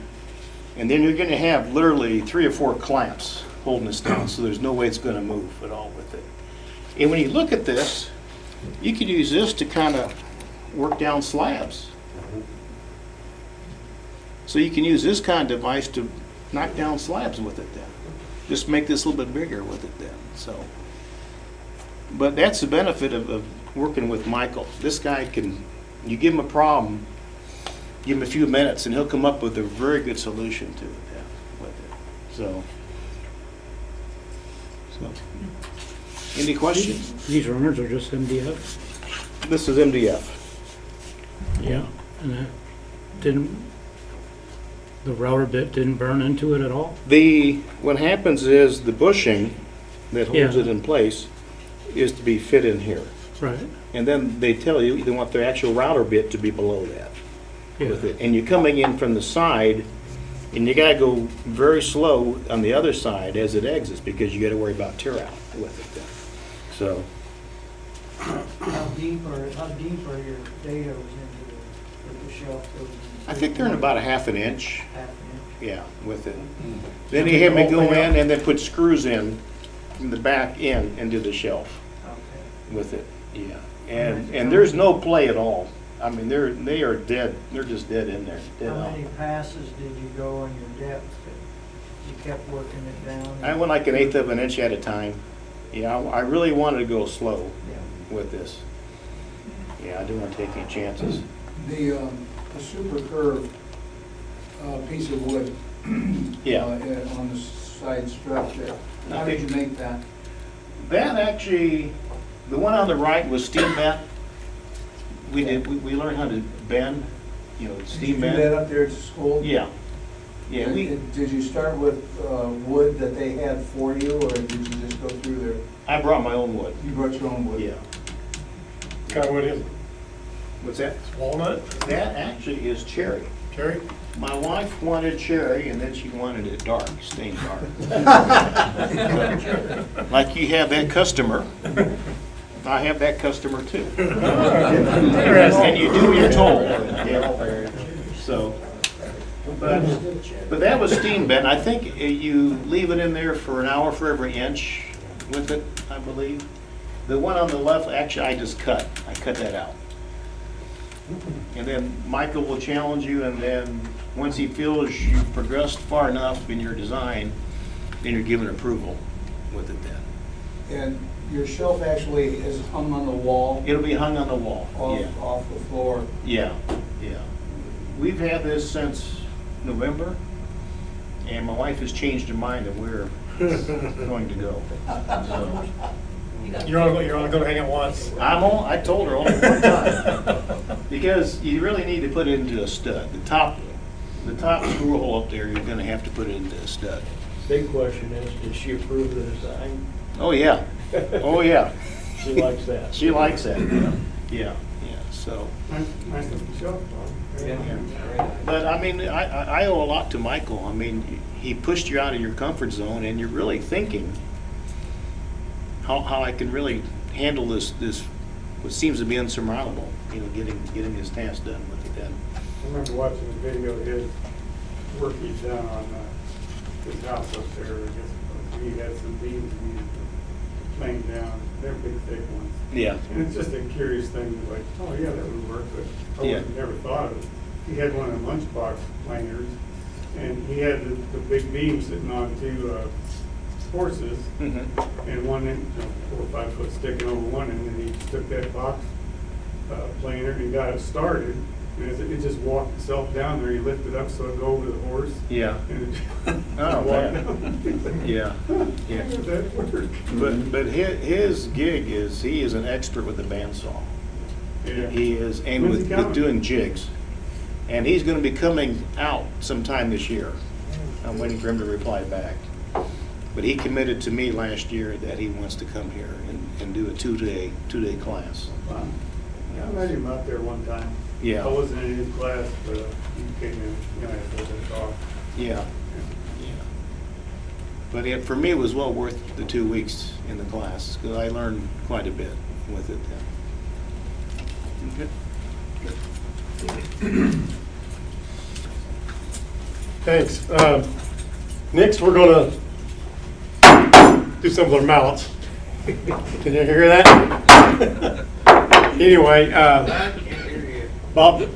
and then you're gonna have literally 3 or 4 clamps holding this down, so there's no way it's gonna move at all with it. And when you look at this, you could use this to kind of work down slabs. So you can use this kind of device to knock down slabs with it then. Just make this a little bit bigger with it then, so. But that's the benefit of working with Michael. This guy can, you give him a problem, give him a few minutes, and he'll come up with a very good solution to it then, with it, so. Any questions? These runners are just MDF? This is MDF. Yeah. And that didn't, the router bit didn't burn into it at all? What happens is the bushing that holds Yeah. it in place is to be fit in here. Right. And then they tell you, they want the actual router bit to be below that with it. And you're coming in from the side, and you gotta go very slow on the other side as it exits, because you gotta worry about tear out with it then. So, How deep are your dados with the shelf goes in? I think they're in about a half an inch, Half an yeah, with it. Then he had me go in and then put screws in from the back in into the shelf inch? Okay. with it, yeah. And there's no play at all. I mean, they are dead, they're just dead in there, dead How on. many passes did you go on your depth? You kept working it down? I went like 1/8 of an inch at a time. Yeah, I really wanted to go slow Yeah. with this. Yeah, I didn't want to take any chances. The super curved piece of wood Yeah. on the side strap there, how did you make that? That actually, the one on the right was steam bent. We learned how to bend, steam Did you do bend. that up there at school? Yeah. Yeah, Did you start with wood that they had for you, or did you just go through there? I brought my own wood. You brought your own wood? Yeah. What kind of wood is it? What's that? Walnut? That actually is cherry. Cherry? My wife wanted cherry, and then she wanted it dark, stained dark. Like you have that customer. I have that customer too. And you do what you're told. Yeah. So, but that was steam bent. I think you leave it in there for an hour for every inch with it, I believe. The one on the left, actually, I just cut. I cut that out. And then Michael will challenge you, and then once he feels you've progressed far enough in your design, then you're given approval with it then. And your shelf actually is hung on the wall? It'll be hung on the wall. Yeah. Off the floor? Yeah, yeah. We've had this since November, and my wife has changed her mind and we're going to go. So, You're only gonna hang it once? I told her only one time. Because you really need to put it into a stud. The top screw hole up there, you're gonna have to put it into a stud. Big question is, did she approve the design? Oh, yeah. Oh, yeah. She likes that. She likes that, yeah, so. Nice shelf, Yeah. But I mean, I owe a lot to Michael. I mean, he pushed you out of your comfort zone, and you're really thinking how I can really handle this what seems to be unsurmountable, getting his task done with it then. I remember watching a video of his work he's done on his house up there. I guess he had some beams he planed down. They're big, thick ones. Yeah. And it's just a curious thing, like, oh yeah, that would work, but I Yeah. would have never thought of it. He had one of the lunchbox planers, and he had the big beam sitting on two horses, Mm-hmm. and one end, 4 or 5 foot sticking over one, and then he just took that box planer and got it started, and as it just walked itself down there. He lifted up so it'd go over the horse. Yeah. And it Oh, walked man. down. Yeah. Yeah. How did that work? But his gig is, he is an expert with the bandsaw. Yeah. He is, and When's he with coming? doing jigs. And he's gonna be coming out sometime this year. I'm waiting for him to reply back. But he committed to me last year that he wants to come here and do a two-day class. Wow. I met him out there one time. Yeah. I wasn't in his class, but he came in, I had a little bit talk. Yeah. Yeah. But for me, it was well worth the 2 weeks in the class, because I learned quite a bit with it then. Okay. Thanks. Next, we're gonna do some of our mallets. Can you hear that? Anyway, Bob,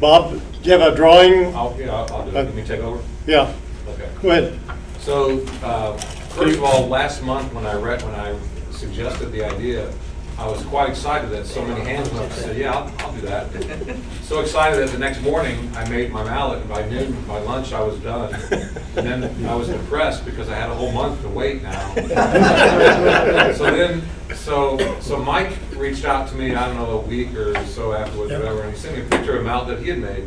Bob, do you have a drawing? I'll do it. Let me take over. Yeah. Okay. Go ahead. So, first of all, last month when I suggested the idea, I was quite excited that so many hands went up. I said, yeah, I'll do that. So excited that the next morning I made my mallet, and by noon, by lunch, I was done. And then I was depressed because I had a whole month to wait now. So Mike reached out to me, I don't know, a week or so afterwards, whatever, and he sent me a picture of a mallet that he had made.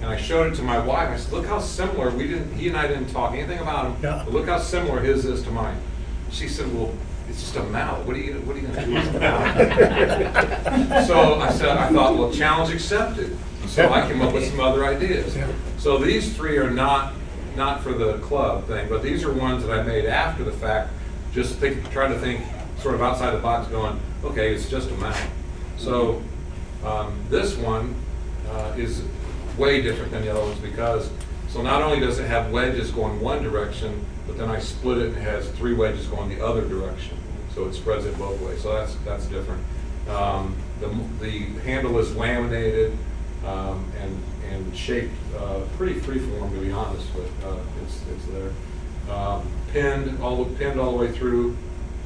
And I showed it to my wife. I said, look how similar, he and I didn't talk anything about him, but look how similar his is to mine. She said, well, it's just a mallet. What are you going to do with a mallet? So I thought, well, challenge accepted. So I came up with some other ideas. So these three are not for the club thing, but these are ones that I made after the fact, just trying to think sort of outside the box, going, okay, it's just a mallet. So this one is way different than the other ones because, so not only does it have wedges going one direction, but then I split it and it has 3 wedges going the other direction. So it spreads it both ways. So that's different. The handle is laminated and shaped pretty freeform, to be honest, but it's there. Pinned all the way through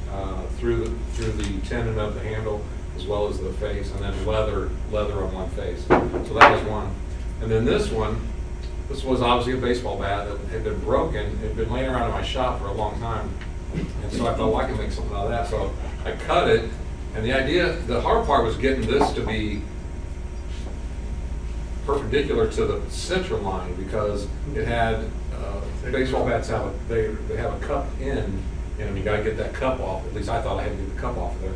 the tendon of the handle, as well as the face, and then leather on one face. So that was one. And then this one, this was obviously a baseball bat that had been broken. It had been laying around in my shop for a long time. And so I thought, well, I can make something out of that. So I cut it, and the hard part was getting this to be perpendicular to the center line, because it had, baseball bats have a cup end, and you gotta get that cup off. At least I thought I had to get the cup off of there.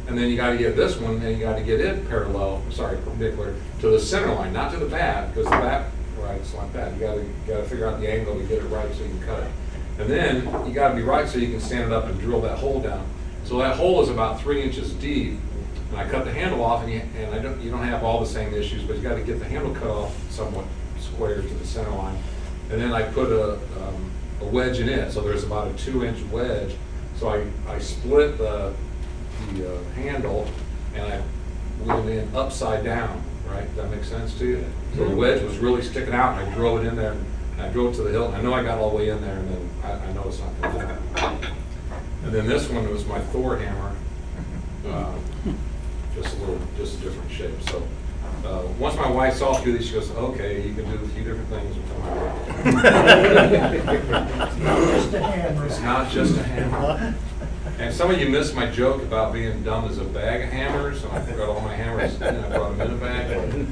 And then you gotta get this one, and you gotta get it perpendicular to the center line, not to the bat, because the bat, right, it's like that. You gotta figure out the angle to get it right so you can cut it. And then you gotta be right so you can stand it up and drill that hole down. So that hole is about 3 inches deep. And I cut the handle off, and you don't have all the same issues, but you gotta get the handle cut off somewhat square to the center line. And then I put a wedge in it, so there's about a 2-inch wedge. So I split the handle, and I went in upside down, right? Does that make sense to you? So the wedge was really sticking out, and I drove it in there, and I drove it to the hilt. I know I got all the way in there, and then I know it's not going to happen. And then this one was my Thor hammer, just a different shape. So once my wife saw through these, she goes, okay, you can do a few different things with my It's not just a hammer. And some of you missed my joke about being dumb as a bag of hammers, and I forgot all my hammers, and I brought them in a bag.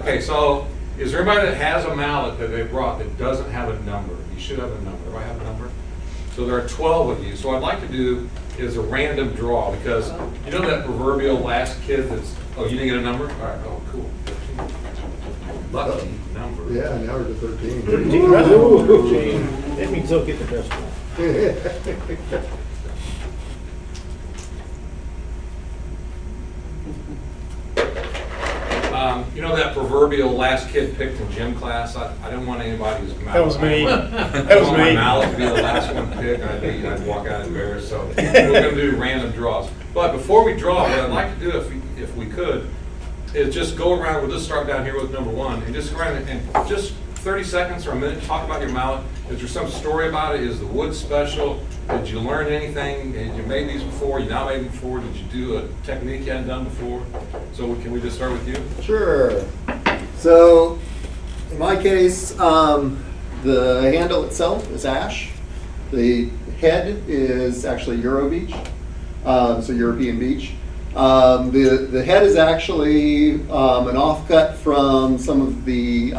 Okay, so is there anybody that has a mallet that they brought that doesn't have a number? You should have a number. Everybody have a number? So there are 12 of you. So what I'd like to do is a random draw, because you know that proverbial last kid that's, oh, you didn't get a number? All right, oh, cool. Lucky number. Yeah, now we're to 13. 13. That means they'll get the best one. You know that proverbial last kid picked in gym class? I didn't want anybody's mallet. That was me. That was me. My mallet to be the last one picked, and I'd walk out embarrassed. So we're going to do random draws. But before we draw, what I'd like to do, if we could, is just go around. We'll just start down here with number 1, and just go around and just 30 seconds or a minute, talk about your mallet. Is there some story about it? Is the wood special? Did you learn anything? Had you made these before? You not made them before? Did you do a technique you hadn't done before? So can we just start with you? Sure. So, in my case, the handle itself is ash. The head is actually Euro beech, so European beech. The head is actually an offcut from some of the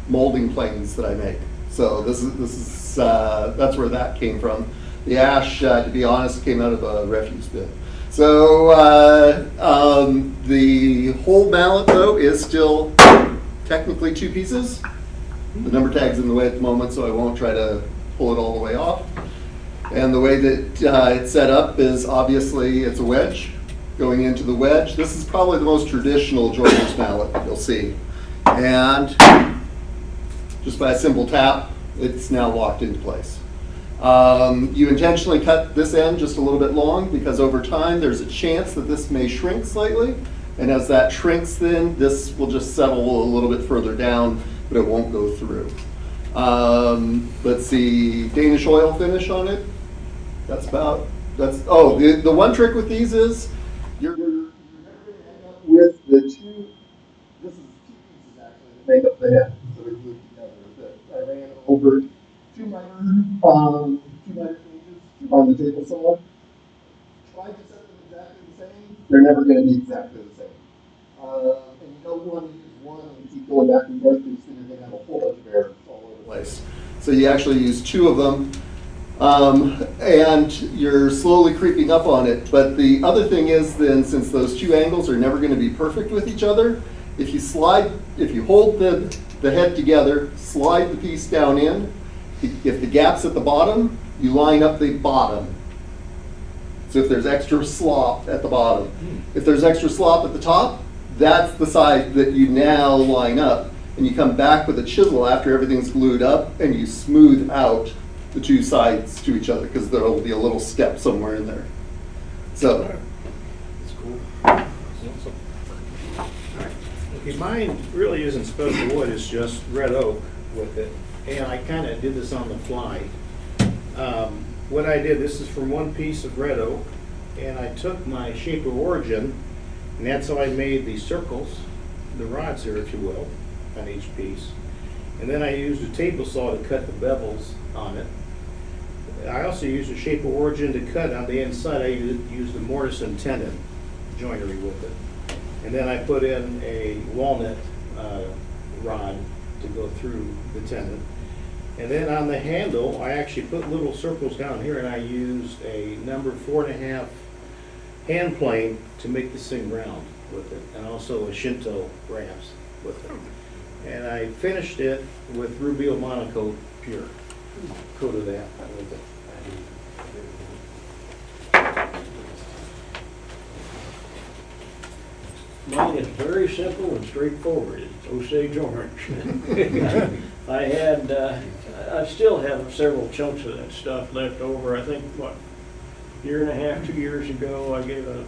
molding planes that I make. So this is that's where that came from. The ash, to be honest, came out of a refuse bin. So the whole mallet, though, is still technically 2 pieces. The number tag's in the way at the moment, so I won't try to pull it all the way off. And the way that it's set up is obviously it's a wedge going into the wedge. This is probably the most traditional joiner's mallet that you'll see. And just by a simple tap, it's now locked into place. You intentionally cut this end just a little bit long because over time there's a chance that this may shrink slightly, and as that shrinks then this will just settle a little bit further down, but it won't go through. Let's see, Danish oil finish on it. That's about The one trick with these is you're never going to end up with the two. This is two pieces actually that make up the head that are glued together. That I ran over 2 miter gauges on the table saw. Tried to set them exactly the same. They're never going to be exactly the same. And you don't want to use one and keep going back and forth because then you're going to have a whole bunch of errors all over the place. So you actually use 2 of them. And you're slowly creeping up on it. But the other thing is then, since those 2 angles are never going to be perfect with each other, if you hold the head together, slide the piece down in, if the gap's at the bottom, you line up the bottom. So if there's extra slop at the bottom, if there's extra slop at the top, that's the side that you now line up. And you come back with a chisel after everything's glued up and you smooth out the 2 sides to each other because there will be a little step somewhere in there. So. That's cool. Okay, mine really isn't special wood, it's just red oak with it. And I kind of did this on the fly. What I did, this is from one piece of red oak, and I took my shape of origin, and that's how I made the circles, the rods there, if you will, on each piece. And then I used a table saw to cut the bevels on it. I also used a shape of origin to cut on the inside. I used a mortise and tenon joinery with it. And then I put in a walnut rod to go through the tenon. And then on the handle, I actually put little circles down here, and I used a number 4.5 hand plane to make this thing round with it, and also a Shinto ramps with it. And I finished it with Rubio Monocoat Pure. Coated that with it. Mine is very simple and straightforward. It's Osage orange. I still have several chunks of that stuff left over. I think, what, 1.5 to 2 years ago, I gave a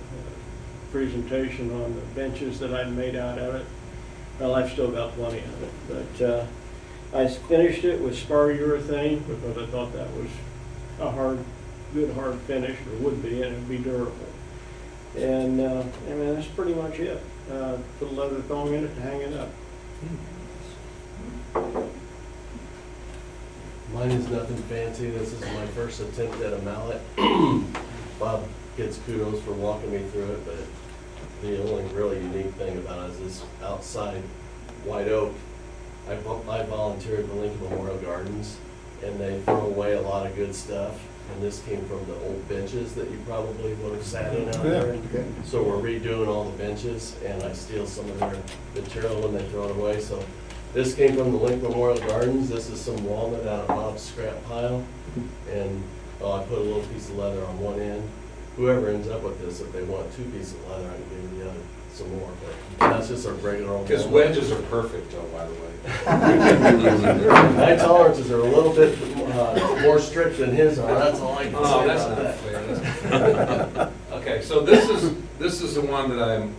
presentation on the benches that I'd made out of it. Well, I've still got plenty of it, but I finished it with spar urethane because I thought that was a good hard finish, or would be, and it'd be durable. And I mean, that's pretty much it. Put a leather thong in it to hang it up. Mine is nothing fancy. This is my first attempt at a mallet. Bob gets kudos for walking me through it, but the only really unique thing about it is this outside white oak. I volunteered at the Lincoln Memorial Gardens, and they throw away a lot of good stuff. And this came from the old benches that you probably would have sat in out there. So we're redoing all the benches, and I steal some of their material when they throw it away. So this came from the Lincoln Memorial Gardens. This is some walnut out of Bob's scrap pile. And I put a little piece of leather on one end. Whoever ends up with this, if they want 2 pieces of leather, I can give the other some more. But that's just a regular old His walnut. wedges are perfect, though, by the way. My tolerances are a little bit more strict than his are. That's all I can say That's about not that. fair. That's- Okay, so this is the one that I'm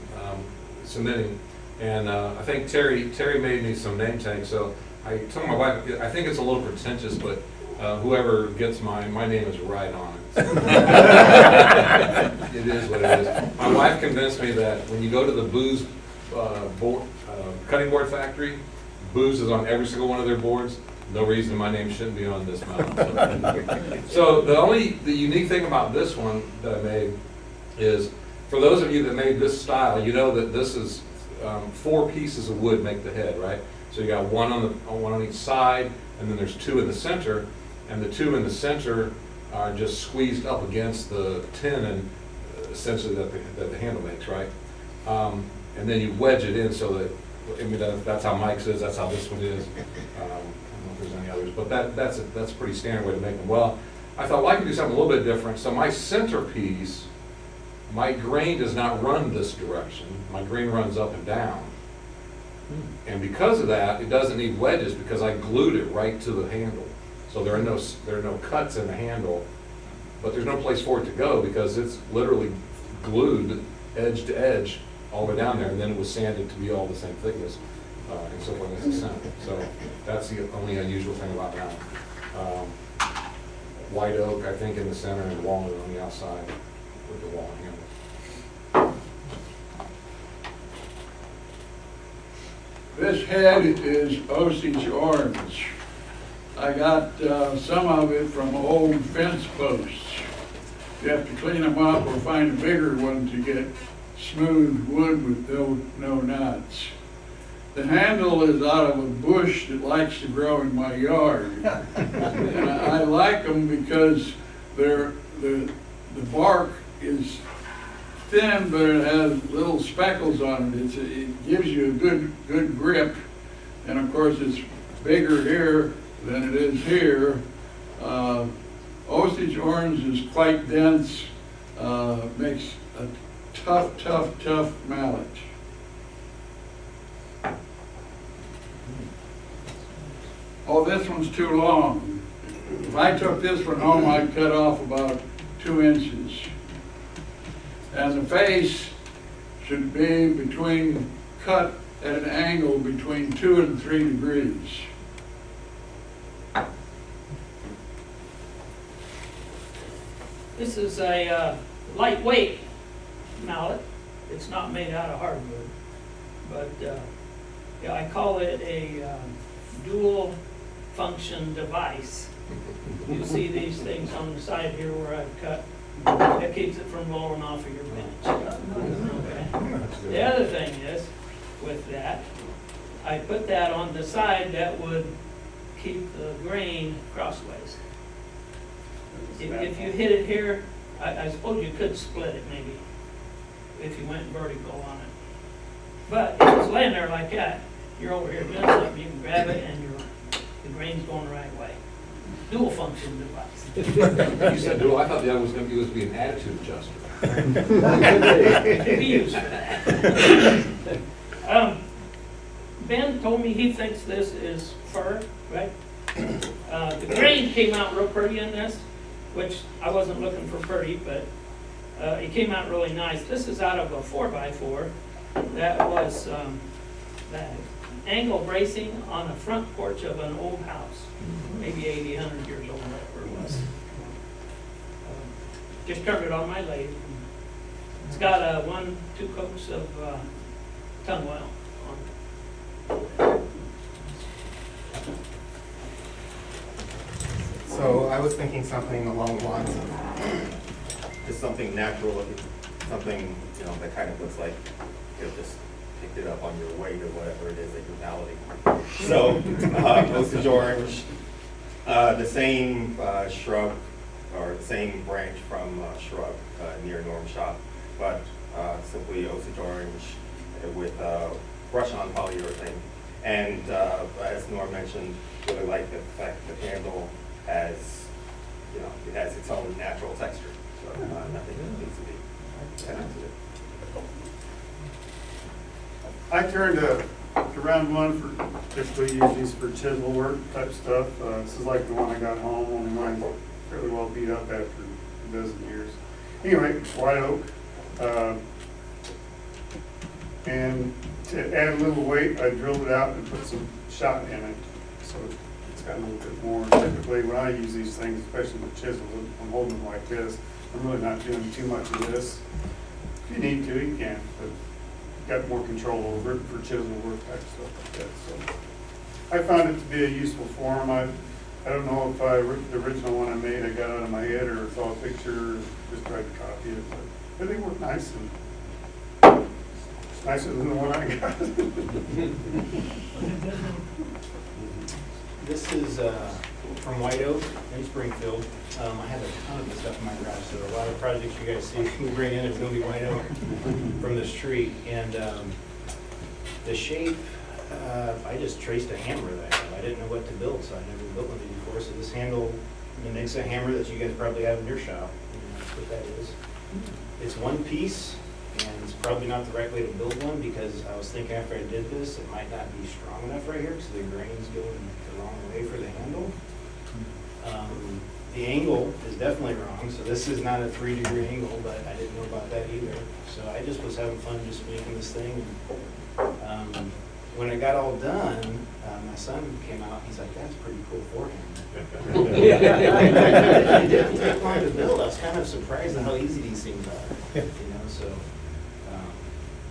submitting, and I think Terry made me some name tags. So I told my wife, I think it's a little pretentious, but whoever gets mine, my name is right on it. It is what it is. My wife convinced me that when you go to the Booz cutting board factory, Booz is on every single one of their boards. No reason my name shouldn't be on this mountain. So the unique thing about this one that I made is, for those of you that made this style, you know that this is 4 pieces of wood make the head, right? So you got one on each side, and then there's 2 in the center, and the 2 in the center are just squeezed up against the tenon, essentially that the handle makes, right? And then you wedge it in so that, I mean, that's how Mike's is, that's how this one is. I don't know if there's any others, but that's a pretty standard way to make them. Well, I thought, well, I could do something a little bit different. So my centerpiece, my grain does not run this direction. My grain runs up and down. And because of that, it doesn't need wedges because I glued it right to the handle. So there are no cuts in the handle, but there's no place for it to go because it's literally glued edge to edge all the way down there, and then it was sanded to be all the same thickness and so forth as the center. So that's the only unusual thing about that one. white oak, I think, in the center and walnut on the outside with the wall handle. This head is Osage orange. I got some of it from old fence posts. You have to clean them up or find a bigger one to get smooth wood with no knots. The handle is out of a bush that likes to grow in my yard. And I like them because the bark is thin, but it has little speckles on it. It gives you a good grip. And of course, it's bigger here than it is here. Osage orange is quite dense, makes a tough mallet. Oh, this one's too long. If I took this one home, I'd cut off about 2 inches. And the face should be cut at an angle between 2 and 3 degrees. This is a lightweight mallet. It's not made out of hardwood, but yeah, I call it a dual function device. You see these things on the side here where I've cut. That keeps it from blowing off of your bench. Okay. The other thing is, with that, I put that on the side that would keep the grain crossways. If you hit it here, I suppose you could split it maybe, if you went vertical on it. But if it's laying there like that, you're over here doing something, you can grab it and the grain's going the right way. Dual function device. You said dual, I thought the other was going to be an attitude adjuster. Could be used for that. Ben told me he thinks this is fir, right? The grain came out real pretty in this, which I wasn't looking for pretty, but it came out really nice. This is out of a 4x4 that was that angle bracing on the front porch of an old house, maybe 80, 100 years old, whatever it was. Just turned it on my lathe. It's got 1-2 coats of tongue oil on it. So I was thinking something along the lines of just something natural looking, something, you know, that kind of looks like you just picked it up on your way to whatever it is that you're balloting. So Osage orange, the same shrub or the same branch from shrub near Norm Shop, but simply Osage orange with brush-on polyurethane. And as Norm mentioned, really like the fact that the handle has, you know, it has its own natural texture. So nothing needs to be added to it. I turned to round one for, typically use these for chisel work type stuff. This is like the one I got home, only mine's fairly well beat up after a dozen years. Anyway, white oak. And to add a little weight, I drilled it out and put some shot in it. So it's got a little bit more. Typically when I use these things, especially with chisels, I'm holding them like this. I'm really not doing too much of this. If you need to, you can, but got more control over it for chisel work type stuff like that. So I found it to be a useful form. I don't know if the original one I made I got out of my head or saw a picture, just tried to copy it, but they work nice and it's nicer than the one I got. This is from White Oak in Springfield. I have a ton of this stuff in my garage, so a lot of projects you guys see we bring in is going to be White Oak from this tree. And the shape, I just traced a hammer that I have. I didn't know what to build, so I never built one before. So this handle mimics a hammer that you guys probably have in your shop. And that's what that is. It's one piece, and it's probably not the right way to build one because I was thinking after I did this, it might not be strong enough right here because the grain's going the wrong way for the handle. The angle is definitely wrong, so this is not a 3-degree angle, but I didn't know about that either. So I just was having fun just making this thing. And, when it got all done, my son came out, he's like, that's pretty cool forehand. It didn't take long to build. I was kind of surprised at how easy these things are, you know, so,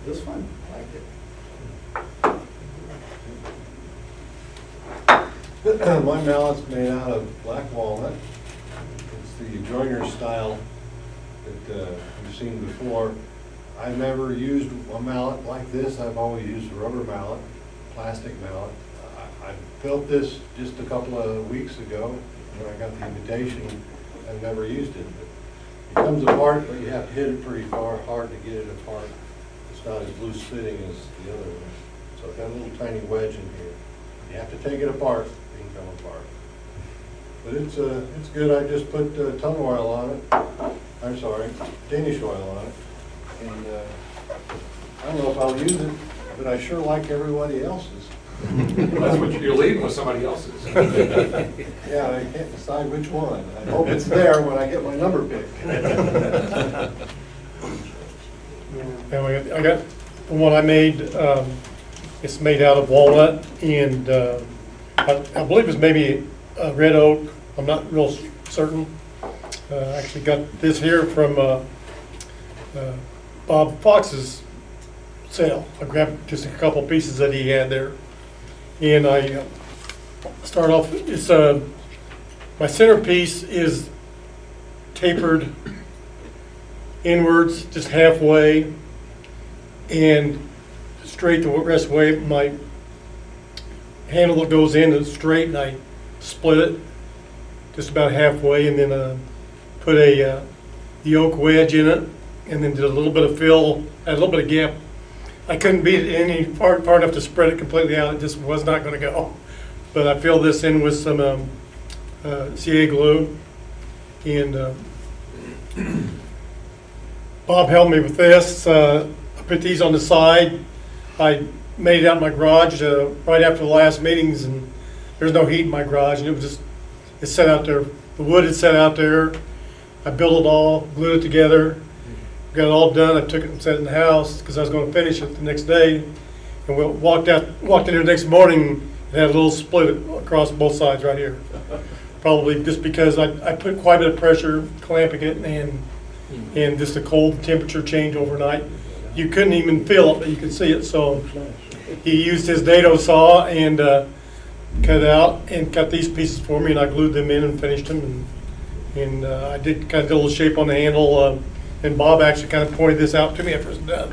it was fun. I liked it. My mallet's made out of black walnut. It's the joiner style that you've seen before. I've never used a mallet like this. I've always used a rubber mallet, plastic mallet. I built this just a couple of weeks ago when I got the invitation. I've never used it. It comes apart, but you have to hit it pretty far, hard to get it apart. It's not as loose fitting as the other one. So I've got a little tiny wedge in here. You have to take it apart, it can come apart. But it's good. I just put tung oil on it. I'm sorry, Danish oil on it. And I don't know if I'll use it, but I sure like everybody else's. That's what you're leaving with, somebody else's. Yeah, I can't decide which one. I hope it's there when I get my number picked. And I got the one I made, it's made out of walnut, and I believe it's maybe red oak. I'm not real certain. I actually got this here from Bob Fox's sale. I grabbed just a couple pieces that he had there. And I start off, it's my centerpiece is tapered inwards, just halfway, and straight the rest of the way. My handle that goes in is straight, and I split it just about halfway, and then put a the oak wedge in it, and then did a little bit of fill, had a little bit of gap. I couldn't beat it any far enough to spread it completely out. It just was not going to go. But I filled this in with some CA glue, and Bob helped me with this. I put these on the side. I made it out in my garage right after the last meetings, and there's no heat in my garage, and it's set out there. The wood is set out there. I built it all, glued it together, got it all done. I took it and set it in the house because I was going to finish it the next day. And we walked in there the next morning. It had a little split across both sides right here. Probably just because I put quite a bit of pressure clamping it, and just a cold temperature change overnight. You couldn't even feel it, but you could see it. So he used his dado saw and cut out and cut these pieces for me, and I glued them in and finished them. And I did kind of do a little shape on the handle. And Bob actually kind of pointed this out to me after it's done.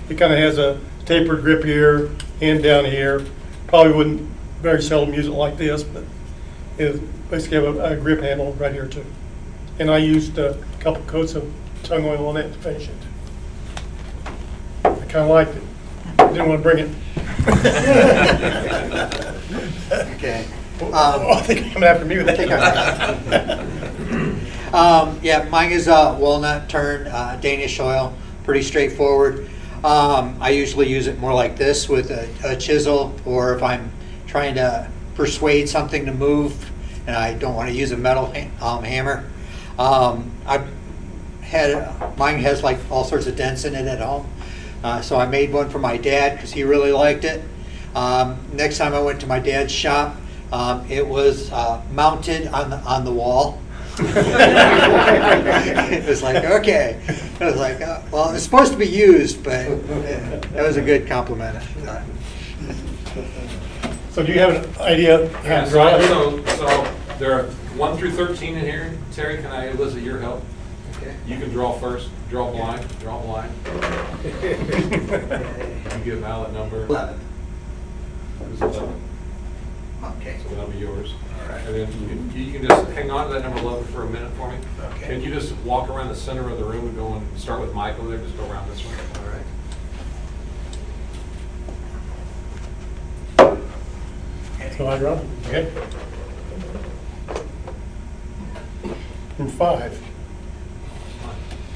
It kind of has a tapered grip here and down here. Probably wouldn't very seldom use it like this, but it basically have a grip handle right here too. And I used a couple coats of tung oil on it to finish it. I kind of liked it. Didn't want to bring it. Okay. I think I'm coming after me with that. Yeah, mine is walnut turned Danish oil, pretty straightforward. I usually use it more like this with a chisel, or if I'm trying to persuade something to move and I don't want to use a metal hammer. Mine has like all sorts of dents in it at home, so I made one for my dad because he really liked it. Next time I went to my dad's shop, it was mounted on the wall. It was like, okay. I was like, well, it's supposed to be used, but that was a good compliment. So do you have an idea how Yeah, to draw it? so there are 1 through 13 in here. Terry, can I elicit your help? Okay. You can draw first. Draw blind. Draw blind. You get a mallet number. 11. It was 11. Okay. So that'll be yours. All right. And then you can just hang on to that number 11 for a minute for me. Okay. Can you just walk around the center of the room and go and start with Michael there? Just go around this one. All right. So I draw? Okay. And 5.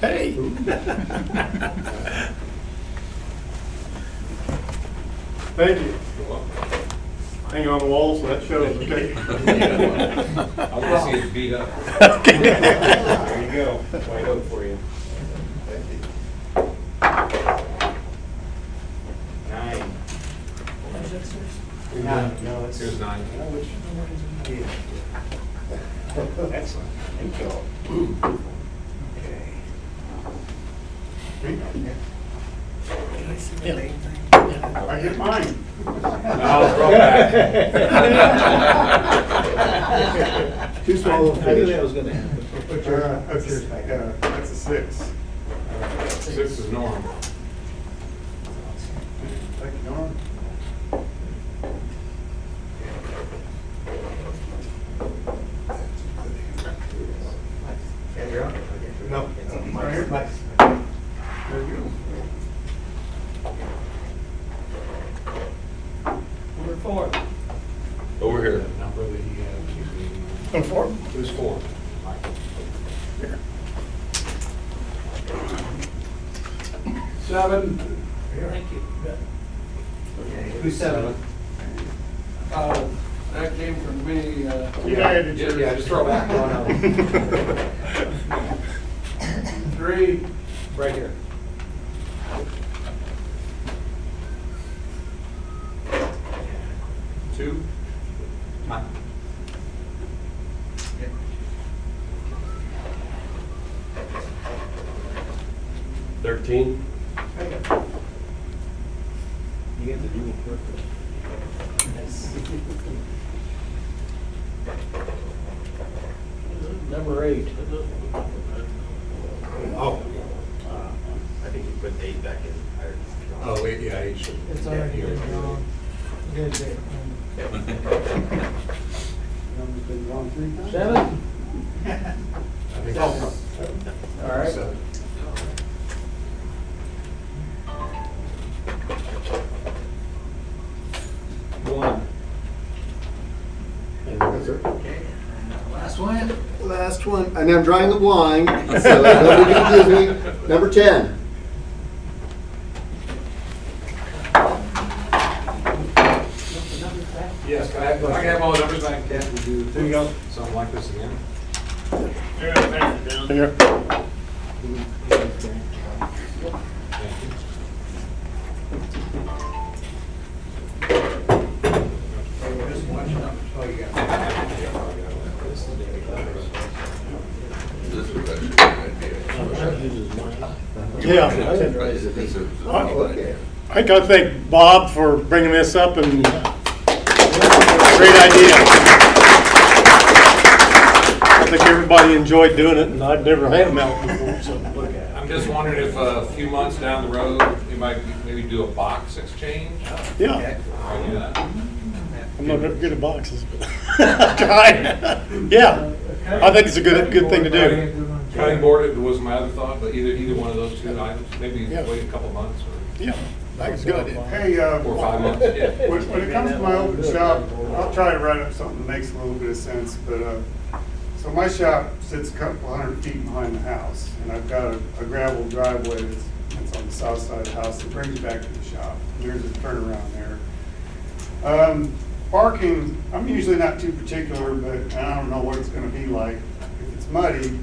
Hey! Thank you. You're welcome. Hang on the wall so that shows, okay? I want to see it beat up. There you go, white oak for you. 9. No, it's here's 9. Excellent. Thank you. Okay. I get mine. Too small of a fish. I knew that was gonna happen. That's a 6. 6 is norm. Thank you, Norm. No. Right here. Nice. There you go. Number 4. Over here. Number that he had. Number 4? Who's 4? Seven. Thank you. Who's 7? That came from me. Yeah, just throw it back. No. 3. Right here. 2? Mine. 13. You get the dual purpose. Number 8. Oh. I think you put 8 back in. Oh, wait, yeah, I should. It's already been drawn. Good there. Number's been drawn 3 times. 7? I think so. All right. 7. Last one, and I'm drawing the blind, so nobody confuse me. Number 10. Yes, can I have all the numbers back, Ken? There you go. Something like this again? Here. Yeah. I gotta thank Bob for bringing this up, and great idea. I think everybody enjoyed doing it, and I've never had a mallet before, so look at it. I'm just wondering if a few months down the road, you might maybe do a box exchange? Yeah, I'll do that. I'm not very good at boxes, but yeah, I think it's a good thing to do. Cutting board it was my other thought, but either one of those 2 items, maybe wait a couple months or Yeah, that's good. Hey, 4 or 5 months, yeah. when it comes to my open shop, I'll try to write up something that makes a little bit of sense, but, so my shop sits a couple 100 feet behind the house, and I've got a gravel driveway that's on the south side of the house that brings back to the shop. There's a turnaround there. Parking, I'm usually not too particular, but I don't know what it's gonna be like. If it's muddy,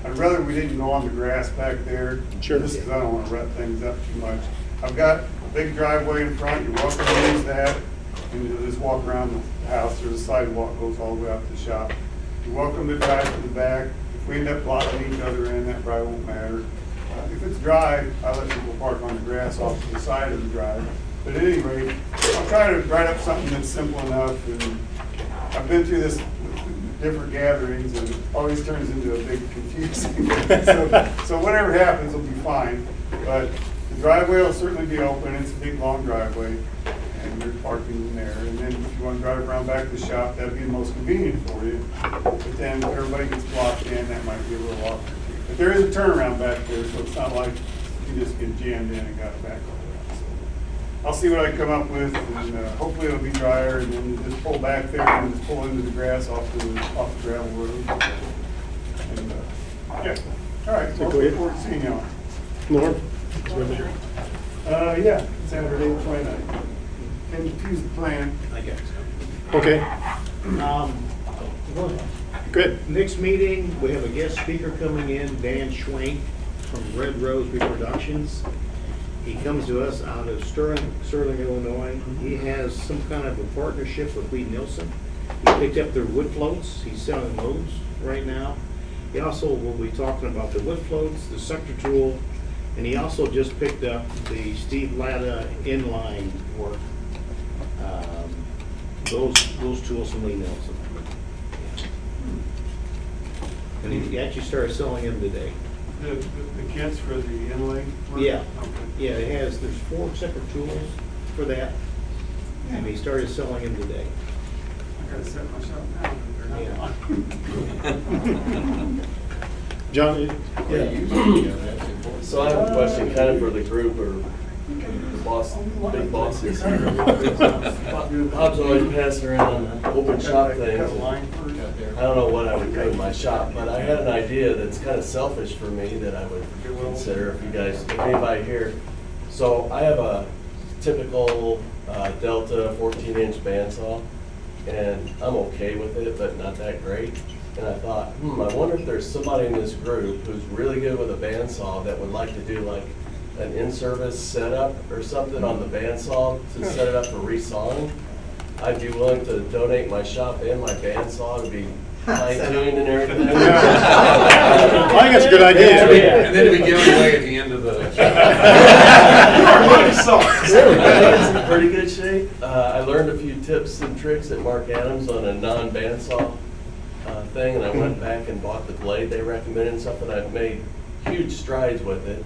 I'd rather we didn't go on the grass back there. Sure. Just because I don't want to rut things up too much. I've got a big driveway in front, you're welcome to use that. And you'll just walk around the house, there's a sidewalk goes all the way up to the shop. You're welcome to drive to the back. If we end up blocking each other in, that probably won't matter. If it's dry, I let people park on the grass off to the side of the drive. But at any rate, I'll try to write up something that's simple enough, and I've been through this with different gatherings, and it always turns into a big confusing. So whatever happens will be fine, but the driveway will certainly be open, it's a big, long driveway, and there's parking in there, and then if you want to drive around back to the shop, that'd be the most convenient for you. But then if everybody gets blocked in, that might be a little awkward. But there is a turnaround back there, so it's not like you just get jammed in and got to back all around. So I'll see what I come up with, and hopefully it'll be drier, and then you just pull back there and just pull into the grass off the gravel road. And, yeah, all right, so look forward to seeing y'all. Norm? Yeah, Saturday the 29th. And choose the plan. I guess. Okay, Go ahead. good. Next meeting, we have a guest speaker coming in, Dan Schwank from Red Rose Reproductions. He comes to us out of Sterling, Illinois. He has some kind of a partnership with Lee Nielsen, He picked up their wood floats, he's selling those right now. He also will be talking about the wood floats, the sucker tool, and he also just picked up the Steve Latta inline work. Those tools from Lee Nelson. And he actually started selling them today. The kits for the inlay? work? Yeah, Okay. yeah, there's 4 separate tools for that, and he started selling them today. I gotta set myself down. Yeah. John, So I have a question kind of for the group or the boss, big bosses. Bob's always passing around open shop things. I don't know what I would do in my shop, but I had an idea that's kind of selfish for me that I would consider if you guys, if anybody here. So I have a typical Delta 14-inch bandsaw, and I'm okay with it, but not that great. And I thought, I wonder if there's somebody in this group who's really good with a bandsaw that would like to do like an in-service setup or something on the bandsaw to set it up for resawing. I'd be willing to donate my shop and my bandsaw to be fine-tuned and everything. I think that's a good idea. And then to be given away at the end of the. It's in pretty good shape. I learned a few tips and tricks at Mark Adams on a non-bandsaw thing, and I went back and bought the blade they recommended and stuff, and I've made huge strides with it.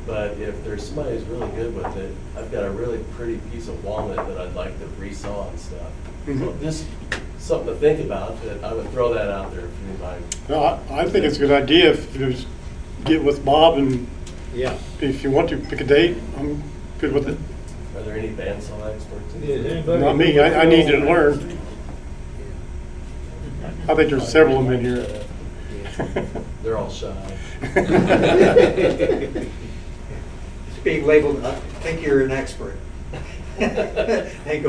But if there's somebody who's really good with it, I've got a really pretty piece of walnut that I'd like to resaw and stuff. So just something to think about, that I would throw that out there if anybody. No, I think it's a good idea if you just get with Bob and Yeah. if you want to pick a date, I'm good with it. Are there any bandsaw experts? Not me, I need to learn. I think there's several of them in here. They're all shy. It's being labeled, I think you're an expert. Then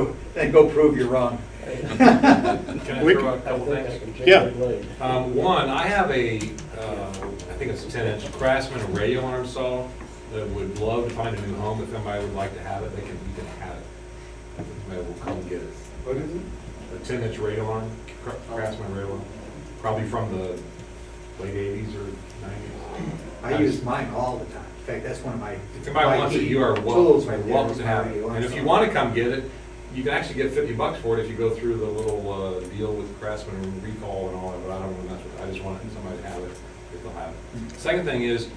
go prove you're wrong. Can I throw out a couple things? Yeah. One, I have a, I think it's a 10-inch Craftsman radio arm saw that would love to find a new home. If somebody would like to have it, you can have it. Somebody will come get it. What is it? A 10-inch radio arm, Craftsman radio arm, probably from the late 80s or 90s. I use mine all the time. In fact, that's one of my. If somebody wants it, you are tools right welcome there. to have it. And if you want to come get it, you can actually get $50 for it if you go through the little deal with Craftsman and recall and all that, but I don't know, that's what, I just want somebody to have it, if they'll have it. Second thing is,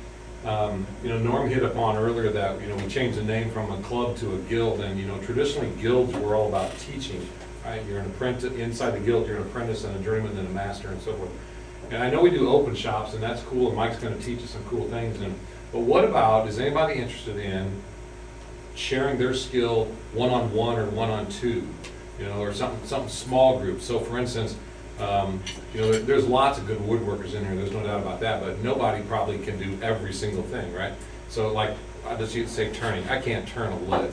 Norm hit upon earlier that, we changed the name from a club to a guild, and, traditionally guilds were all about teaching, right? You're an apprentice, inside the guild, you're an apprentice and a journeyman and a master and so forth. And I know we do open shops, and that's cool, and Mike's gonna teach us some cool things, but what about, is anybody interested in sharing their skill one-on-one or one-on-two, or something small group? So for instance, there's lots of good woodworkers in here, there's no doubt about that, but nobody probably can do every single thing, right? So like, I just used to say turning, I can't turn a lick,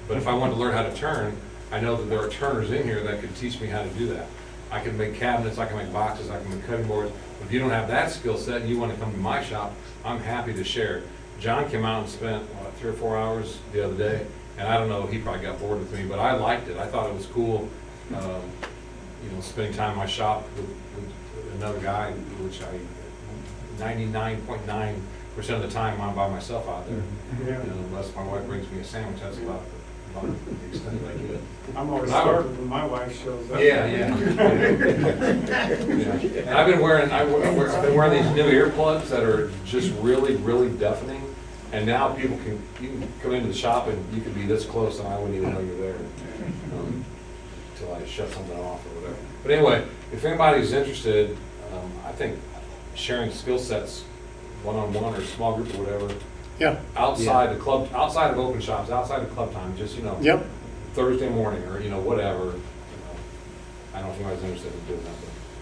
but if I wanted to learn how to turn, I know that there are turners in here that could teach me how to do that. I can make cabinets, I can make boxes, I can make cutting boards. If you don't have that skill set and you want to come to my shop, I'm happy to share. John came out and spent, 3 or 4 hours the other day, and I don't know, he probably got bored with me, but I liked it. I thought it was cool, spending time in my shop with another guy, which 99.9% of the time I'm by myself out there. Yeah. Unless my wife brings me a sandwich, that's about the extent I get. I'm always starving when my wife shows up. Yeah. And I've been wearing these new earplugs that are just really, really deafening. And now you can come into the shop and you can be this close and I wouldn't even know you're there until I shut something off or whatever. But anyway, if anybody's interested, I think sharing skill sets one-on-one or small group or whatever. Yeah. Outside the club, outside of open shops, outside of club time, just, Yep. Thursday morning or, whatever. I don't know if anybody's interested in doing that,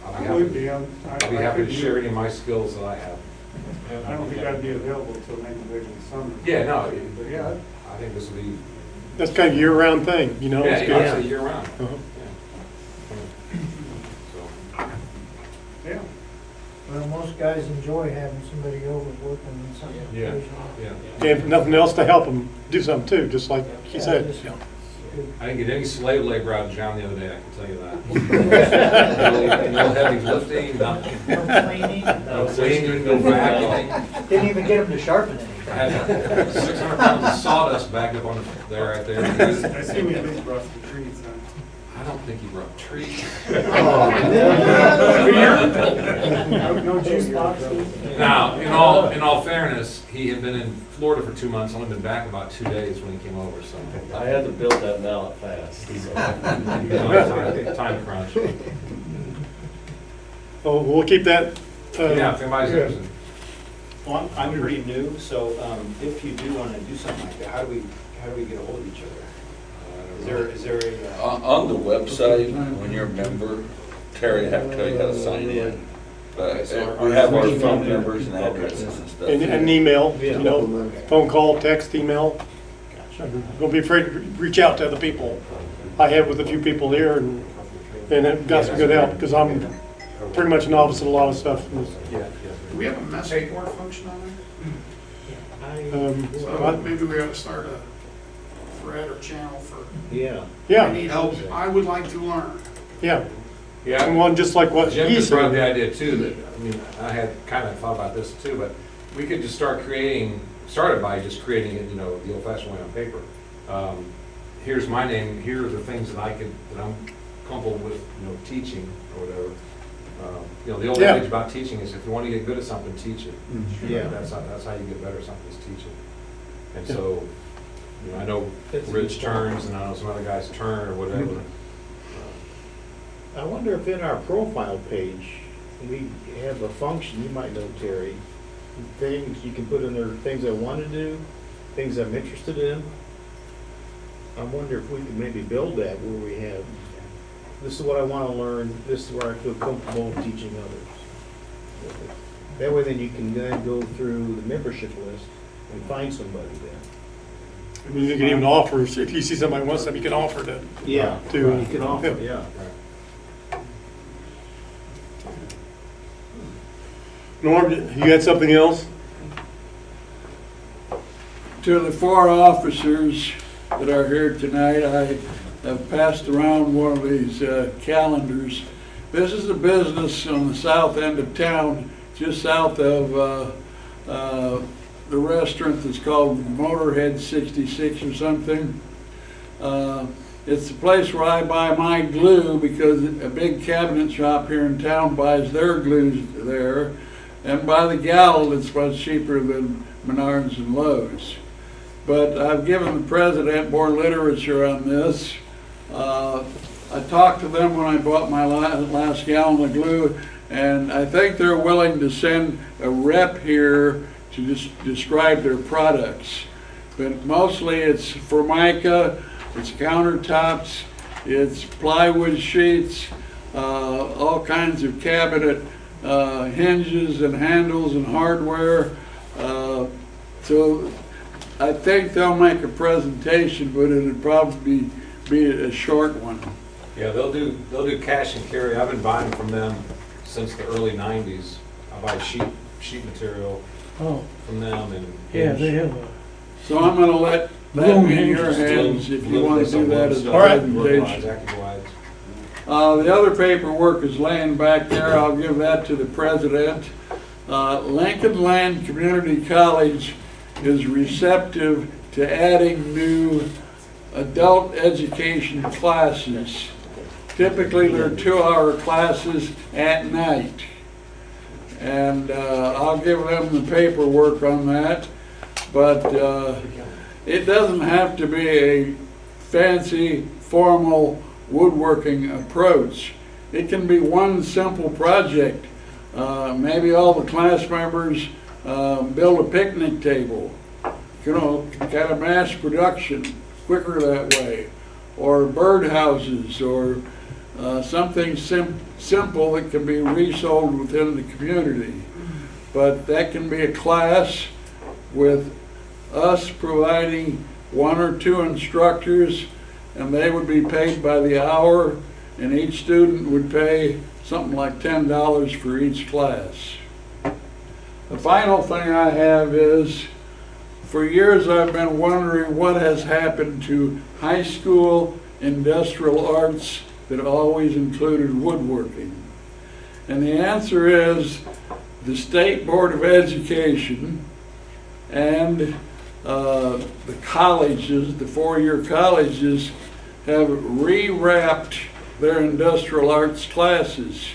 but I would be. I'll be happy to share any of my skills that I have. I don't think I'd be available until maybe in the summer. Yeah, no, But yeah, I think this will be. That's kind of year-round thing, Yeah, it's good. it's a year round. Uh-huh. yeah. Well, most guys enjoy having somebody over working on something. Yeah, occasionally. yeah. If nothing else to help them do something too, just like he said. just- I didn't get any slave labor out of John the other day, I can tell you that. No heavy lifting, nothing. No cleaning, no vacuuming. Didn't even get him to sharpen it. I had 600 pounds of sawdust back up on there, right there. I see we brought some trees, huh? I don't think he brought trees. No juice boxes? Now, in all fairness, he had been in Florida for 2 months, only been back about 2 days when he came over, so. I had to build that mallet fast. So. Time crunch. Oh, we'll keep that. Yeah, if anybody's yeah. interested. Well, I'm pretty new, so if you do want to do something like that, how do we get a hold of each other? Is there a? On the website, when you're a member, Terry have to tell you how to sign in. But we have our phone numbers and addresses and stuff. And an email, you know, phone call, text, email. Don't be afraid to reach out to other people. I have with a few people here and it got some good help because I'm pretty much novice in a lot of stuff. Do we have a message board function on there? So Maybe we ought to start a thread or channel for. Yeah. I need help. I would like to learn. Yeah. Yeah. And one just like what Jim he just brought up the said. idea too, that, I mean, I had kind of thought about this too, but we could just started by just creating it, you know, the old fashioned way on paper. Here's my name, here are the things that that I'm comfortable with, you know, teaching or whatever. You know, the old adage about teaching is if you want to get good at something, teach it. Yeah. That's how you get better at something, is teach it. And so, you know, I know Rich turns and I know some other guys turn or whatever. I wonder if in our profile page, we have a function, you might know, Terry, things you can put in there, things I want to do, things I'm interested in. I wonder if we could maybe build that where we have, this is what I want to learn, this is where I feel comfortable teaching others. That way then you can then go through the membership list and find somebody then. I mean, you can even offer, if you see somebody wants something, you can offer to. Yeah, To, you can offer, yeah. Norm, you had something else? To the 4 officers that are here tonight, I have passed around one of these calendars. This is a business on the south end of town, just south of the restaurant that's called Motorhead 66 or something. It's the place where I buy my glue because a big cabinet shop here in town buys their glues there. And by the gallon, it's much cheaper than Menards and Lowe's. But I've given the president more literature on this. I talked to them when I bought my last gallon of glue, and I think they're willing to send a rep here to just describe their products. But mostly it's Formica, it's countertops, it's plywood sheets, all kinds of cabinet hinges and handles and hardware. So I think they'll make a presentation, but it'd probably be a short one. Yeah, they'll do cash and carry. I've been buying from them since the early '90s. I buy sheet material from them and they have a. So I'm going to let that be in your hands if you want to do that as a presentation. The other paperwork is laying back there. I'll give that to the president. Lincoln Land Community College is receptive to adding new adult education classes. Typically, they're 2-hour classes at night. And I'll give them the paperwork on that. But it doesn't have to be a fancy, formal woodworking approach. It can be one simple project. Maybe all the class members build a picnic table. You know, kind of mass production, quicker that way. Or birdhouses, or something simple that can be resold within the community. But that can be a class with us providing 1 or 2 instructors, and they would be paid by the hour, and each student would pay something like $10 for each class. The final thing I have is For years, I've been wondering what has happened to high school industrial arts that always included woodworking. And the answer is the State Board of Education and the colleges, the four-year colleges, have rewrapped their industrial arts classes.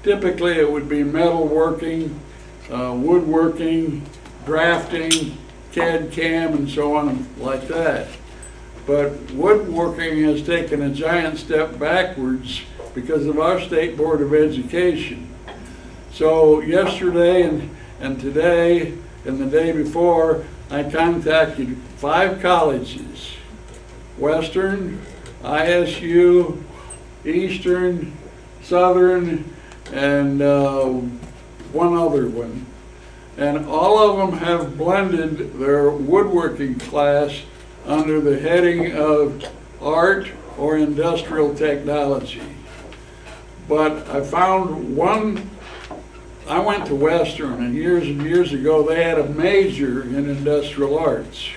Typically, it would be metalworking, woodworking, drafting, CAD/CAM, and so on like that. But woodworking has taken a giant step backwards because of our State Board of Education. So yesterday and today and the day before, I contacted 5 colleges: Western, ISU, Eastern, Southern, and one other one. And all of them have blended their woodworking class under the heading of art or industrial technology. But I found one. I went to Western, and years ago they had a major in industrial arts.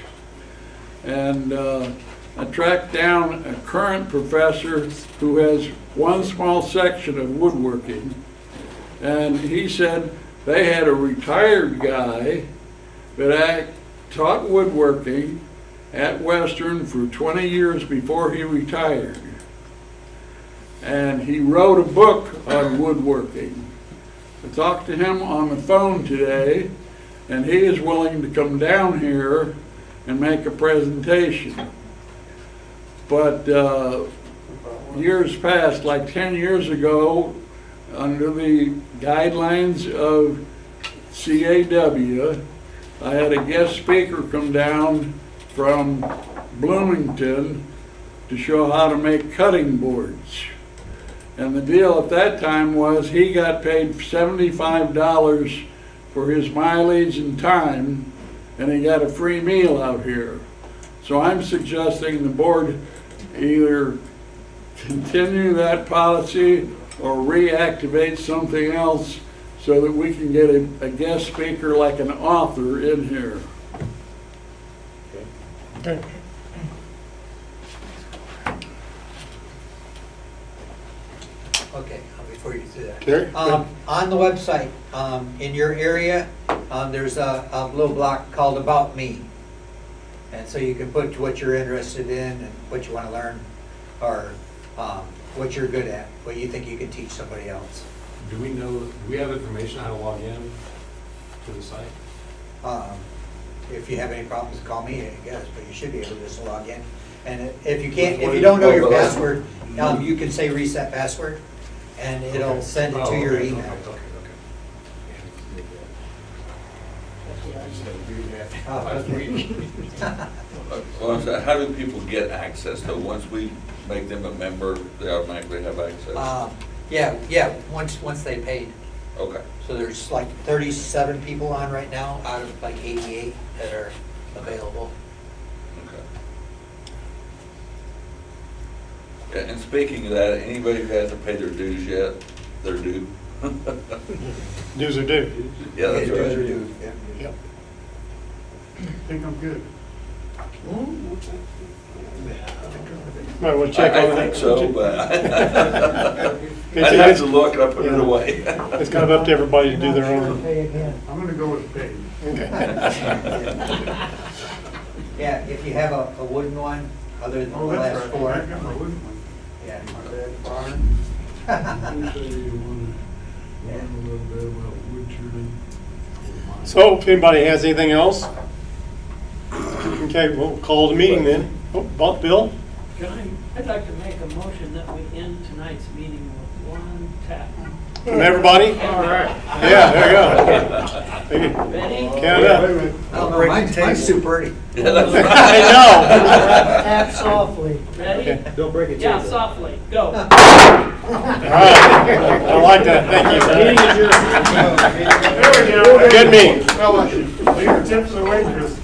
And I tracked down a current professor who has one small section of woodworking, and he said they had a retired guy that taught woodworking at Western for 20 years before he retired. And he wrote a book on woodworking. I talked to him on the phone today, and he is willing to come down here and make a presentation. But years past, like 10 years ago, under the guidelines of CAW, I had a guest speaker come down from Bloomington to show how to make cutting boards. And the deal at that time was he got paid $75 for his mileage and time, and he got a free meal out here. So I'm suggesting the board either continue that policy or reactivate something else so that we can get a guest speaker like an author in here. Okay. Okay, before you do that. Carrie? On the website, in your area, there's a little block called About Me. And so you can put what you're interested in and what you want to learn, or what you're good at, what you think you can teach somebody else. Do we have information on how to log in to the site? If you have any problems, call me, I guess, but you should be able to just log in. And if you can't, if you don't know your password, you can say reset password, and it'll send it to your email. Well, so how do people get access? So once we make them a member, they automatically have access? Yeah, once they paid. Okay. So there's like 37 people on right now out of like 88 that are available. Okay. Yeah, and speaking of that, anybody who hasn't paid their dues yet, they're due. Dues are due. Yeah, that's Dues right. are due, yeah. Yep. I think I'm good. Might want to check on I that. think so, but I'd have to look and I put it away. It's kind of up to everybody to do their own. I'm gonna go with paid. Okay. Yeah, if you have a wooden one, other than the Oh, last that's right. four. I got my wooden one. Yeah. My bad barn. You say you wanna learn a little bit about wood turning? So if anybody has anything else, okay, we'll call the meeting then. Oh, Bill? I'd like to make a motion that we end tonight's meeting with one tap. From everybody? All right. Yeah, there you go. Ready? Count up. Oh, no, mine's too pretty. Yeah, that's right. I know. Tap softly. Ready? Okay. Don't break it. Yeah, softly. Go. All right. I like that. Thank you. There we go. Good meeting. Fellas, leave the tips to the waitress.